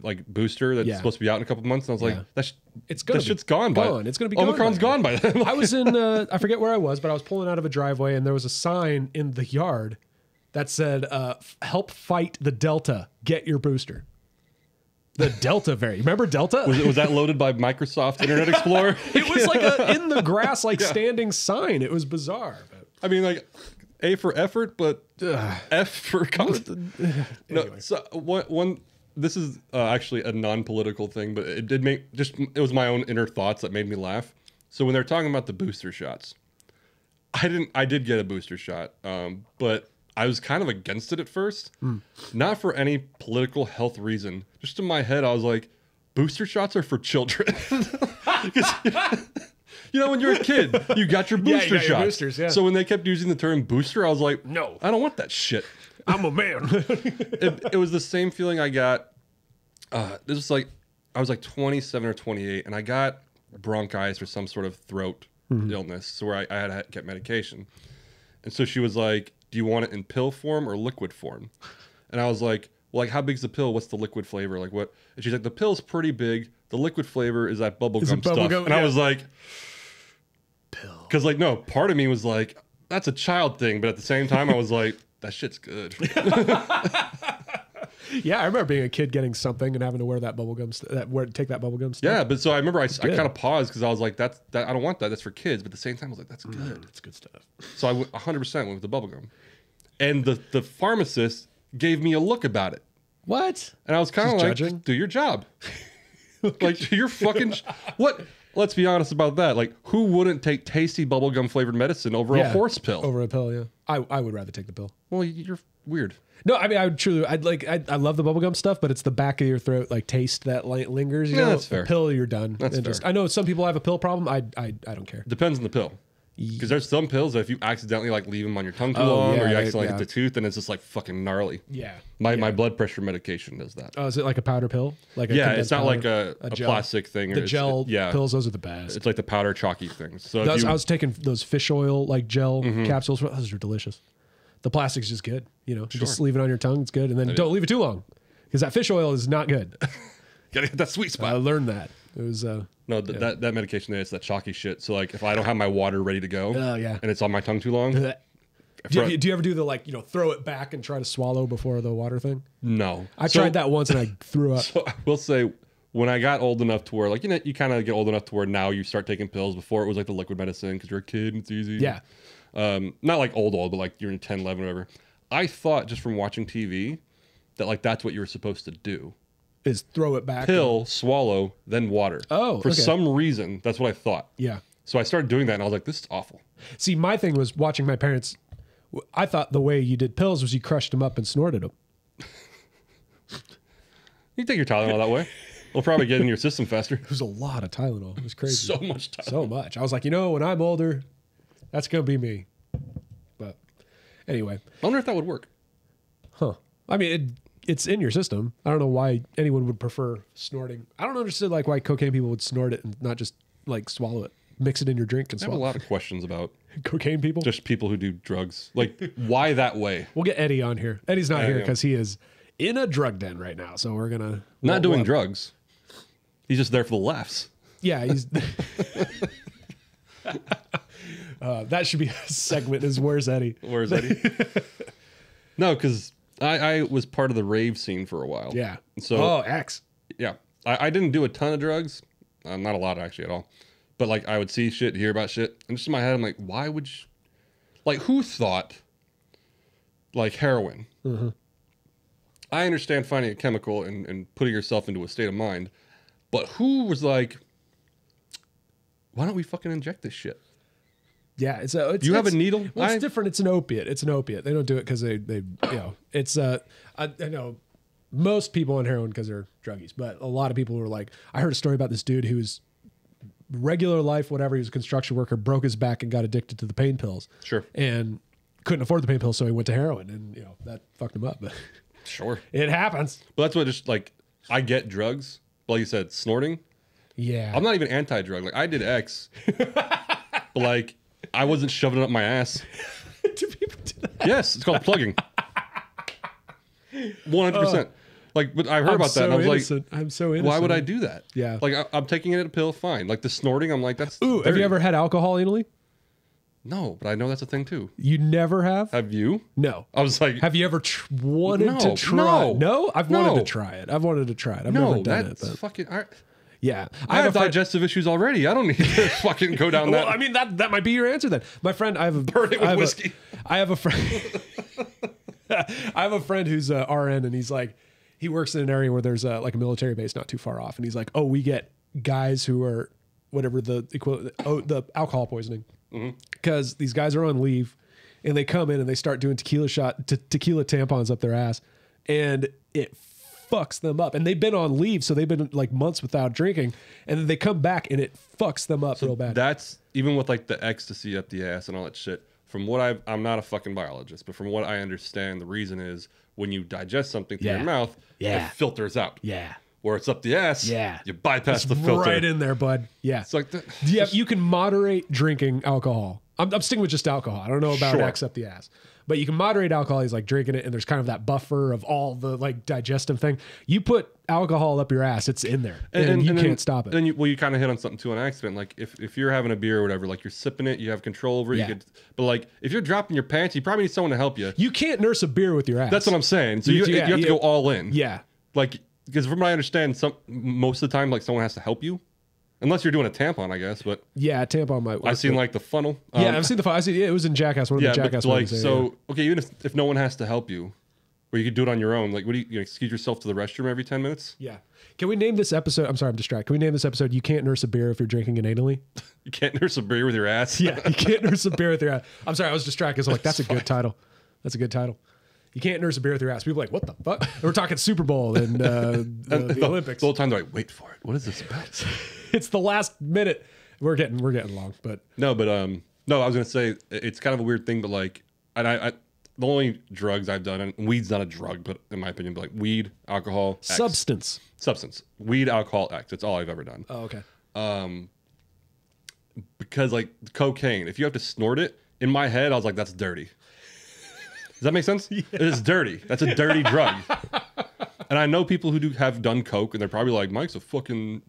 like booster that's supposed to be out in a couple of months, and I was like, that shit's gone by. It's gonna be Omicron's gone by then. I was in I forget where I was, but I was pulling out of a driveway, and there was a sign in the yard that said, "Help fight the Delta. Get your booster." The Delta variant. Remember Delta? Was that loaded by Microsoft Internet Explorer? It was like a in the grass, like standing sign. It was bizarre. But. I mean, like A for effort, but F for content. Anyway. No, so one. This is actually a non-political thing, but it did it was my own inner thoughts that made me laugh. So when they're talking about the booster shots, I did get a booster shot, but I was kind of against it at first, not for any political health reason. Just in my head, I was like, booster shots are for children. When you're a kid, you got your booster shots. Boosters, So when they kept using the term booster, I was like, no, I don't want that shit. I'm a man. It was the same feeling I got. This was like, I was like 27 or 28, and I got bronchitis or some sort of throat illness, so where I had to get medication. And so she was like, do you want it in pill form or liquid form? And I was like, well, like, how big's the pill? What's the liquid flavor? Like, what? And she's like, the pill's pretty big. The liquid flavor is that bubblegum stuff. And I was like, pill. Because, like, no, part of me was like, that's a child thing. But at the same time, I was like, that shit's good. Yeah, I remember being a kid getting something and having to wear that bubblegum take that bubblegum stuff. Yeah, but so I remember I kind of paused because I was like, that I don't want that. That's for kids. But at the same time, I was like, that's good. It's good stuff. So I 100% went with the bubblegum. And the pharmacist gave me a look about it. What? And I was kind of like, judging? do your job. Like, do your fucking... What? Let's be honest about that. Like, who wouldn't take tasty bubblegum flavored medicine over a horse pill? Over a pill, yeah. I would rather take the pill. Well, you're weird. No, I mean, I love the bubblegum stuff, but it's the back of your throat, like, taste that lingers. You know? That's fair. A pill, you're done. That's fair. I know some people have a pill problem. I don't care. Depends on the pill. Because there's some pills that if you accidentally like leave them on your tongue too long, or you accidentally hit the tooth, then it's just like fucking gnarly. Yeah. My blood pressure medication does that. Oh, is it like a powder pill? Like it's not like a plastic thing. The gel pills, those are the best. It's like the powder chalky things. So I was taking those fish oil like gel capsules. Those are delicious. The plastic's just good. You just leave it on your tongue. It's good, and then don't leave it too long because that fish oil is not good. Gotta get that sweet spot. I learned that. It was that medication there, it's that chalky shit. So like if I don't have my water ready to go, and it's on my tongue too long, Do you ever do the like, throw it back and try to swallow before the water thing? No. I tried that once and I threw up. So I will say, when I got old enough to where, like, you kind of get old enough to where now you start taking pills. Before it was like the liquid medicine because you're a kid and it's easy. Yeah. Not like old, but like you're in 10, 11, whatever. I thought just from watching TV that like that's what you were supposed to do. Is throw it back. Pill, swallow, then water. Oh, For okay. some reason, that's what I thought. Yeah. So I started doing that and I was like, this is awful. See, my thing was watching my parents. I thought the way you did pills was you crushed them up and snorted them. You take your Tylenol that way. It'll probably get in your system faster. It was a lot of Tylenol. It was crazy. So much Tylenol. So much. I was like, when I'm older, that's going to be me. But anyway. I wonder if that would work. Huh. I mean, it's in your system. I don't know why anyone would prefer snorting. I don't understand like why cocaine people would snort it and not just like swallow it. Mix it in your drink and I have a swallow. lot of questions about Cocaine people? just people who do drugs. Like, why that way? We'll get Eddie on here. Eddie's not here yeah. because he is in a drug den right now. So we're going to... Not doing drugs. He's just there for the laughs. Yeah, he's... that should be a segment is Where's Eddie? Where's Eddie? No, because I was part of the rave scene for a while. Yeah. So, X. yeah. I didn't do a ton of drugs. Not a lot, actually, at all. But, like, I would see shit, hear about shit. And just in my head, I'm like, why would you... Like, who thought, like, heroin? Mm-hmm. I understand finding a chemical and putting yourself into a state of mind. But who was like, why don't we fucking inject this shit? Yeah, it's you have a needle? Well, it's different. It's an opiate. It's an opiate. They don't do it because they it's I know most people on heroin because they're druggies, but a lot of people were like, I heard a story about this dude who was regular life, whatever. He was a construction worker, broke his back and got addicted to the pain pills. Sure. And couldn't afford the pain pills, so he went to heroin, and that fucked him up. But Sure. it happens. But that's what just like I get drugs. Like you said, snorting. Yeah. I'm not even anti-drug. Like I did X, but like I wasn't shoving it up my ass. Do people do that? Yes, it's called plugging. 100%. Like, but I heard about that, and I was innocent. like, I'm so innocent. why would I do that? Yeah. Like I'm taking it a pill, fine. Like the snorting, I'm like, that's. Ooh, have dirty. you ever had alcohol anally? No, but I know that's a thing too. You never have? Have you? No. I was like, Have you ever wanted to try? no. No? I've No. wanted to try it. I've wanted to try it. I've never no, done that's it. But fucking. yeah. I have a friend- digestive issues already. I don't need to fucking go down that. Well, I mean, that might be your answer then. My friend, I have a... Burn it with I have whiskey. I have a friend... I have a friend who's a RN, and he's like... He works in an area where there's like a military base not too far off. And he's like, we get guys who are... Whatever the equivalent... the alcohol poisoning. Because these guys are on leave, and they come in and they start doing tequila tampons up their ass, and it fucks them up. And they've been on leave, so they've been like months without drinking, and then they come back and it fucks them up real bad. That's even with like the ecstasy up the ass and all that shit. From what I'm not a fucking biologist, but from what I understand, the reason is when you digest something through Yeah. your mouth, Yeah. it filters out. Yeah. Where it's up the ass, Yeah. you bypass It's the filter. right in there, bud. Yeah. It's like that. Yeah, you can moderate drinking alcohol. I'm sticking with just alcohol. I don't know about Sure. X up the ass. But you can moderate alcohol. He's like drinking it, and there's kind of that buffer of all the like digestive thing. You put alcohol up your ass, it's in there, and you can't stop it. And you kind of hit on something too on accident. Like if you're having a beer or whatever, like you're sipping it, you have control over it. Yeah. You could, but like if you're dropping your pants, you probably need someone to help you. You can't nurse a beer with your ass. That's what I'm saying. So you have to go all in. Yeah. Like because from what I understand, most of the time, like someone has to help you, unless you're doing a tampon, I guess. But Yeah, tampon might work. I've seen like the funnel. Yeah, I've seen the. I see. Yeah, it was in Jackass. One of Yeah, the Jackass but like movies. so. Okay, even if no one has to help you, or you could do it on your own. Like, what do you excuse yourself to the restroom every 10 minutes? Yeah. Can we name this episode? I'm sorry, I'm distracted. Can we name this episode? You can't nurse a beer if you're drinking it anally. You can't nurse a beer with your ass. Yeah, you can't nurse a beer with your ass. I'm sorry, I was distracted. So I'm like, that's a good title. That's a good title. You can't nurse a beer with your ass. People are like, what the fuck? And we're talking Super Bowl and the Olympics. The whole time they're like, wait for it. What is this about? It's the last minute. We're getting long, but No, I was gonna say it's kind of a weird thing, but like, and I the only drugs I've done, and weed's not a drug, but in my opinion, but like weed, alcohol, X. substance. Weed, alcohol, X. That's all I've ever done. Oh, okay. Because like cocaine, if you have to snort it, in my head, I was like, that's dirty. Does that make sense? Yeah. It is dirty. That's a dirty drug. And I know people who have done coke, and they're probably like, Mike's a fucking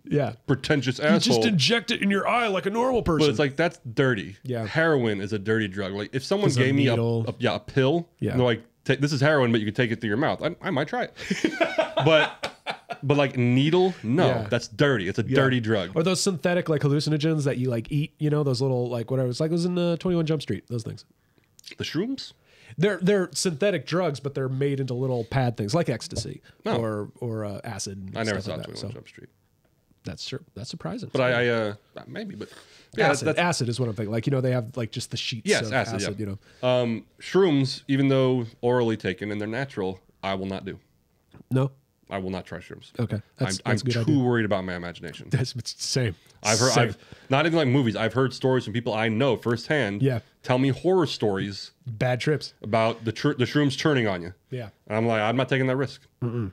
pretentious You asshole. just inject it in your eye like a normal person. But it's like, that's dirty. Yeah. Heroin is a dirty drug. Like, if someone It's a gave me a needle. pill, and they're like, this is heroin, but you can take it through your mouth, I might try it. But like needle, no, that's dirty. It's a dirty drug. Or those synthetic like hallucinogens that you like eat, you know, those little like whatever. It's like it was in 21 Jump Street, those things. The shrooms? They're synthetic drugs, but they're made into little pad things like ecstasy or acid. I never saw like 21 Jump Street. That's surprising. But I maybe, but yeah, acid is what I'm thinking. Like, you know, they have like just the sheets of acid, you know. Shrooms, even though orally taken and they're natural, I will not do. No? I will not try shrooms. Okay. I'm too worried about my imagination. It's same. I've not even like movies. I've heard stories from people I know firsthand. Yeah. Tell me horror stories. Bad trips. About the shrooms turning on you. Yeah. And I'm like, I'm not taking that risk. Mm-mm.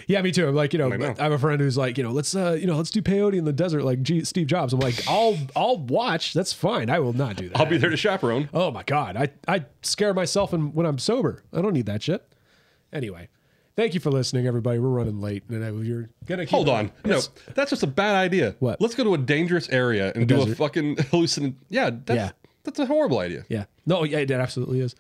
Yeah, me too. I'm like, you know, I have a friend who's like, you know, let's do peyote in the desert like Steve Jobs. I'm like, I'll watch. That's fine. I will not do that. I'll be there to chaperone. Oh my God. I scare myself when I'm sober. I don't need that shit. Anyway. Thank you for listening, everybody. We're running late, and you're gonna hold on. No, that's just a bad idea. What? Let's go to a dangerous area and do a fucking hallucinant. Yeah, that's a horrible idea. Yeah. No. Yeah, it absolutely is.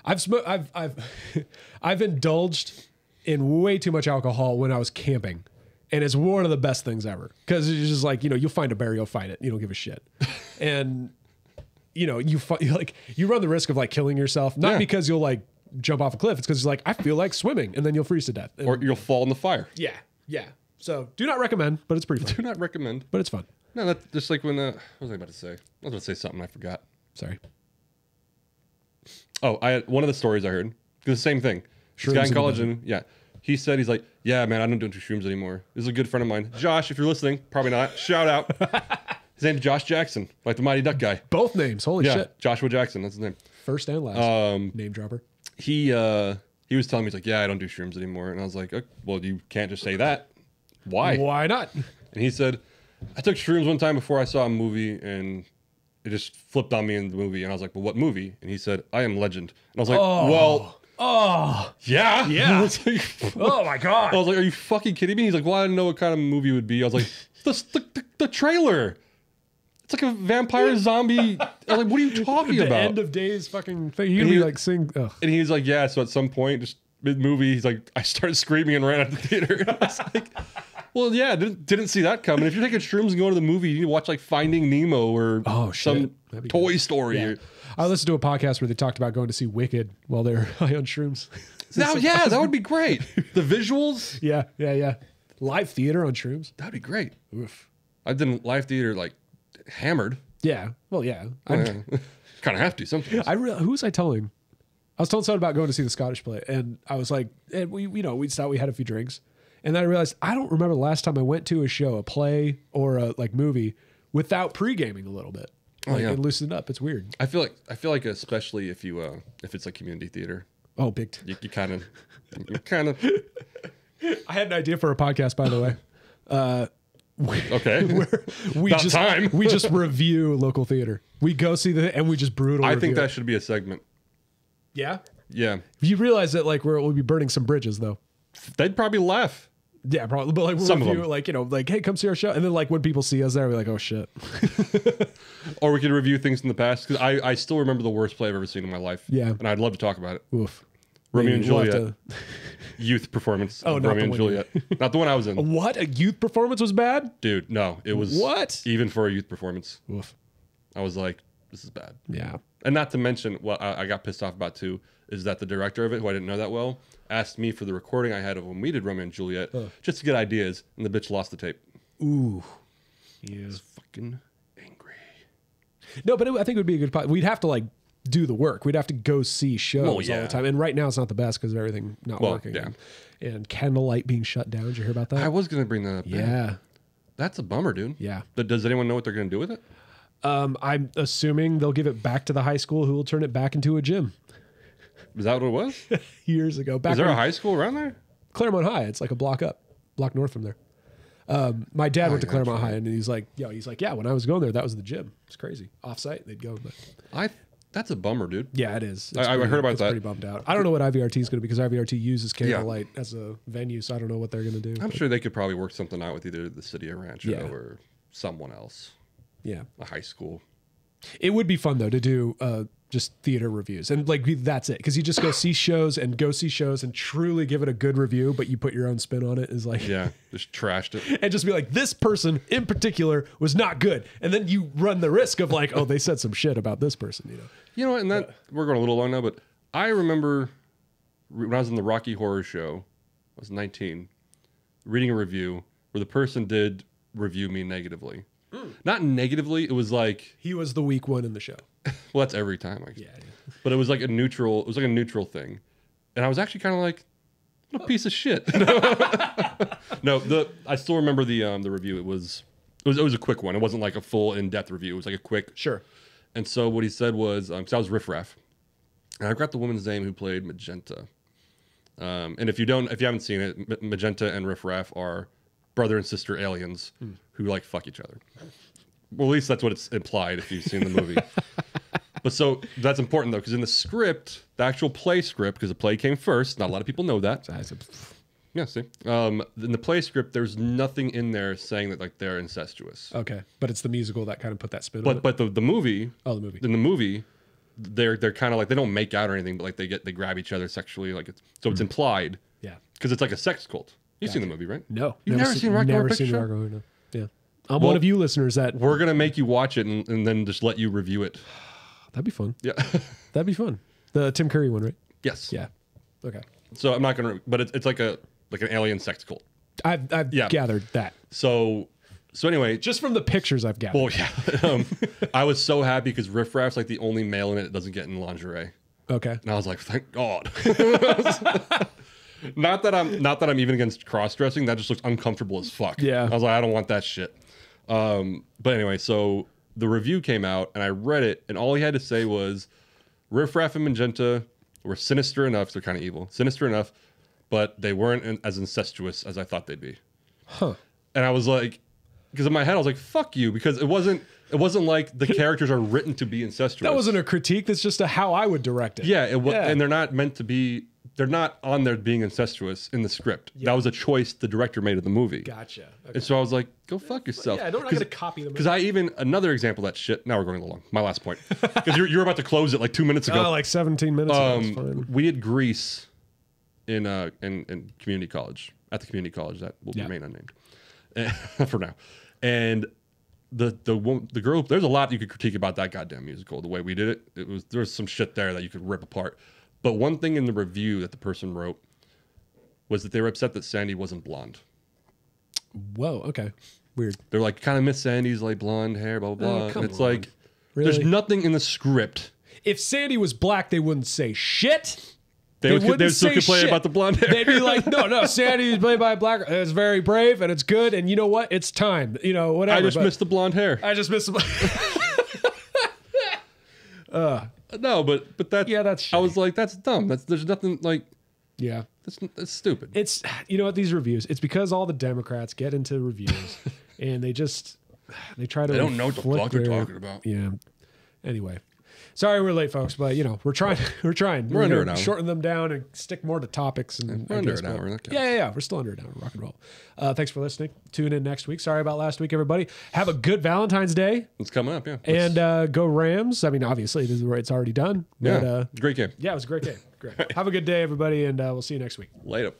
I've indulged in way too much alcohol when I was camping, and it's one of the best things ever because it's just like, you know, you'll find a bear, you'll fight it, you don't give a shit, and you know you run the risk of like killing yourself, not because you'll like jump off a cliff. It's because it's like, I feel like swimming, and then you'll freeze to death. And, or you'll fall in the fire. Yeah. Yeah. So do not recommend, but it's pretty fun. Do not recommend. But it's fun. No, that's just like when, what was I about to say? I was about to say something I forgot. Sorry. Oh, one of the stories I heard, the same thing. This guy in college, and he said, he's like, yeah, man, I don't do shrooms anymore. This is a good friend of mine. Josh, if you're listening, probably not. Shout out. His name's Josh Jackson, like the Mighty Duck guy. Both names. Holy shit. Joshua Jackson. That's his name. First and last. Name dropper. He was telling me, he's like, yeah, I don't do shrooms anymore. And I was like, well, you can't just say that. Why? Why not? And he said, I took shrooms one time before I saw a movie, and it just flipped on me in the movie. And I was like, well, what movie? And he said, I Am Legend. And I was like, yeah. Yeah. Like, oh my God. I was like, are you fucking kidding me? He's like, well, I didn't know what kind of movie it would be. I was like, the trailer. It's like a vampire zombie. I was like, what are you talking about? The end of days fucking thing. You can be like sing. Ugh. And he's like, yeah. So at some point, just mid-movie, he's like, I started screaming and ran out of the theater. And I was like, well, yeah, didn't see that coming. If you're taking shrooms and going to the movie, you need to watch like Finding Nemo or some Toy Story. Yeah. I listened to a podcast where they talked about going to see Wicked while they're high on shrooms. That would be great. The visuals. Yeah. Live theater on shrooms. That'd be great. Oof. I've done live theater like hammered. Yeah. Well, yeah. Kind of have to sometimes. Who was I telling? I was telling someone about going to see the Scottish play, and I was like, and we thought we had a few drinks, and then I realized I don't remember the last time I went to a show, a play, or a like movie without pre-gaming a little bit. And loosened up. It's weird. I feel like especially if it's like community theater. Oh, big. You kind of. I had an idea for a podcast, by the way. Okay. we just review local theater. We go see and we just brutal. I think that should be a segment. Yeah. Yeah. You realize that like we'll be burning some bridges though. They'd probably laugh. Yeah, probably. But like we'll review like, you know, like, hey, come see our show. And then like when people see us there, we're like, oh shit. Or we could review things in the past, because I still remember the worst play I've ever seen in my life. Yeah. And I'd love to talk about it. Oof. Romeo and Juliet. Youth performance. Oh, Romeo and Juliet. Not the one I was in. What? A youth performance was bad? Dude, no. It was what? Even for a youth performance. Oof. I was like, this is bad. Yeah. And not to mention, what I got pissed off about too, is that the director of it, who I didn't know that well, asked me for the recording I had of when we did Romeo and Juliet, just to get ideas, and the bitch lost the tape. Ooh. Yeah. I was fucking angry. No, but I think it would be a good podcast. We'd have to like do the work. We'd have to go see shows all the time. And right now it's not the best because of everything not working. Yeah. And Candlelight being shut down. Did you hear about that? I was going to bring that up. Yeah. Man. That's a bummer, dude. Yeah. But does anyone know what they're going to do with it? I'm assuming they'll give it back to the high school who will turn it back into a gym. Is that what it was? Years ago. Is there a high school around there? Claremont High. It's like a block north from there. My dad went to Claremont High, and he's like, yeah, when I was going there, that was the gym. It's crazy. Off-site, they'd go. But That's a bummer, dude. Yeah, it is. I heard about it's that. Pretty bummed out. I don't know what IVRT is going to be because IVRT uses Candlelight as a venue, so I don't know what they're going to do. I'm sure they could probably work something out with either the city of Rancho Yeah. or someone else, Yeah, a high school. it would be fun though to do just theater reviews and like that's it because you just go see shows and truly give it a good review, but you put your own spin on it. Is like Yeah, just trashed it. and just be like, this person in particular was not good, and then you run the risk of like, oh, they said some shit about this person, you know. You know what? And that we're going a little long now, but I remember when I was in the Rocky Horror Show, I was 19, reading a review where the person did review me negatively. Not negatively, it was like He was the weak one in the show. well, that's every time, I guess. Yeah. But it was like a neutral. It was like a neutral thing, and I was actually kind of like, what a piece of shit. No, I still remember the review. It was a quick one. It wasn't like a full in-depth review. It was like a quick. Sure. And so what he said was, because I was Riff Raff, and I forgot the woman's name who played Magenta. And if you haven't seen it, Magenta and Riff Raff are brother and sister aliens who like fuck each other. Well, at least that's what it's implied if you've seen the movie. But so that's important though, because in the script, the actual play script, because the play came first, not a lot of people know that. Yeah, see. In the play script, there's nothing in there saying that like they're incestuous. Okay, but it's the musical that kind of put that spin on it. But the movie. Oh, the movie. In the movie, they're kind of like they don't make out or anything, but like they grab each other sexually, like it's implied. Yeah. Because it's like a sex cult. You've seen the movie, right? No, You've never seen Rocky Horror Never Picture seen Show? Rocky Horror. No. Yeah. I'm one of you listeners that We're gonna make you watch it and then just let you review it. that'd be fun. Yeah. That'd be fun. The Tim Curry one, right? Yes. Yeah. Okay. So I'm not gonna, but it's like an alien sex cult. I've Yeah. gathered that So anyway, just from the pictures I've gathered. well, yeah. I was so happy because Riff Raff's like the only male in it that doesn't get in lingerie, Okay. and I was like, thank God. Not that I'm even against cross dressing. That just looks uncomfortable as fuck. Yeah. I was like, I don't want that shit. But anyway, so the review came out and I read it, and all he had to say was, Riff Raff and Magenta were sinister enough. They're kind of evil, sinister enough, but they weren't as incestuous as I thought they'd be. Huh. And I was like, because in my head I was like, fuck you, because it wasn't like the characters are written to be incestuous. That wasn't a critique. That's just how I would direct it. Yeah, and they're not meant to be. They're not on there being incestuous in the script. Yeah. That was a choice the director made of the movie. Gotcha. Okay. And so I was like, go fuck yourself. Yeah, I'm not going to copy them. Because another example of that shit. Now we're going along. My last point. Because you're about to close it like 2 minutes ago. like 17 minutes ago. It's fine. We did Grease in community college, at the community college that will remain unnamed for now. And the girl, there's a lot you could critique about that goddamn musical. The way we did it, there was some shit there that you could rip apart. But one thing in the review that the person wrote was that they were upset that Sandy wasn't blonde. Whoa. Okay. Weird. They're like, kind of miss Sandy's like blonde hair, blah, blah, blah. come And it's on. like, Really? there's nothing in the script. If Sandy was black, they wouldn't say shit. They wouldn't would still say complain shit. about the blonde hair. They'd be like, no, Sandy is played by a black. It's very brave and it's good. And you know what? It's time. You know, whatever. I just missed the blonde hair. I just missed the. No, but that's that's I shitty. was like, that's dumb. There's nothing like Yeah. that's stupid. It's, you know what, these reviews, it's because all the Democrats get into reviews and they try to. They don't know what the inflict fuck they're talking about. Yeah. Anyway. Sorry we're late, folks, but you know, we're trying. We're We're under gonna an hour. shorten them down and stick more to topics. And We're I under guess, an hour, that counts. Yeah. We're still under an hour. Rock and roll. Thanks for listening. Tune in next week. Sorry about last week, everybody. Have a good Valentine's Day It's coming up, yeah. and go Rams. I mean, obviously, this is where it's already done. But, Yeah, great game. yeah, it was a great game. Great. Have a good day, everybody, and we'll see you next week. Later.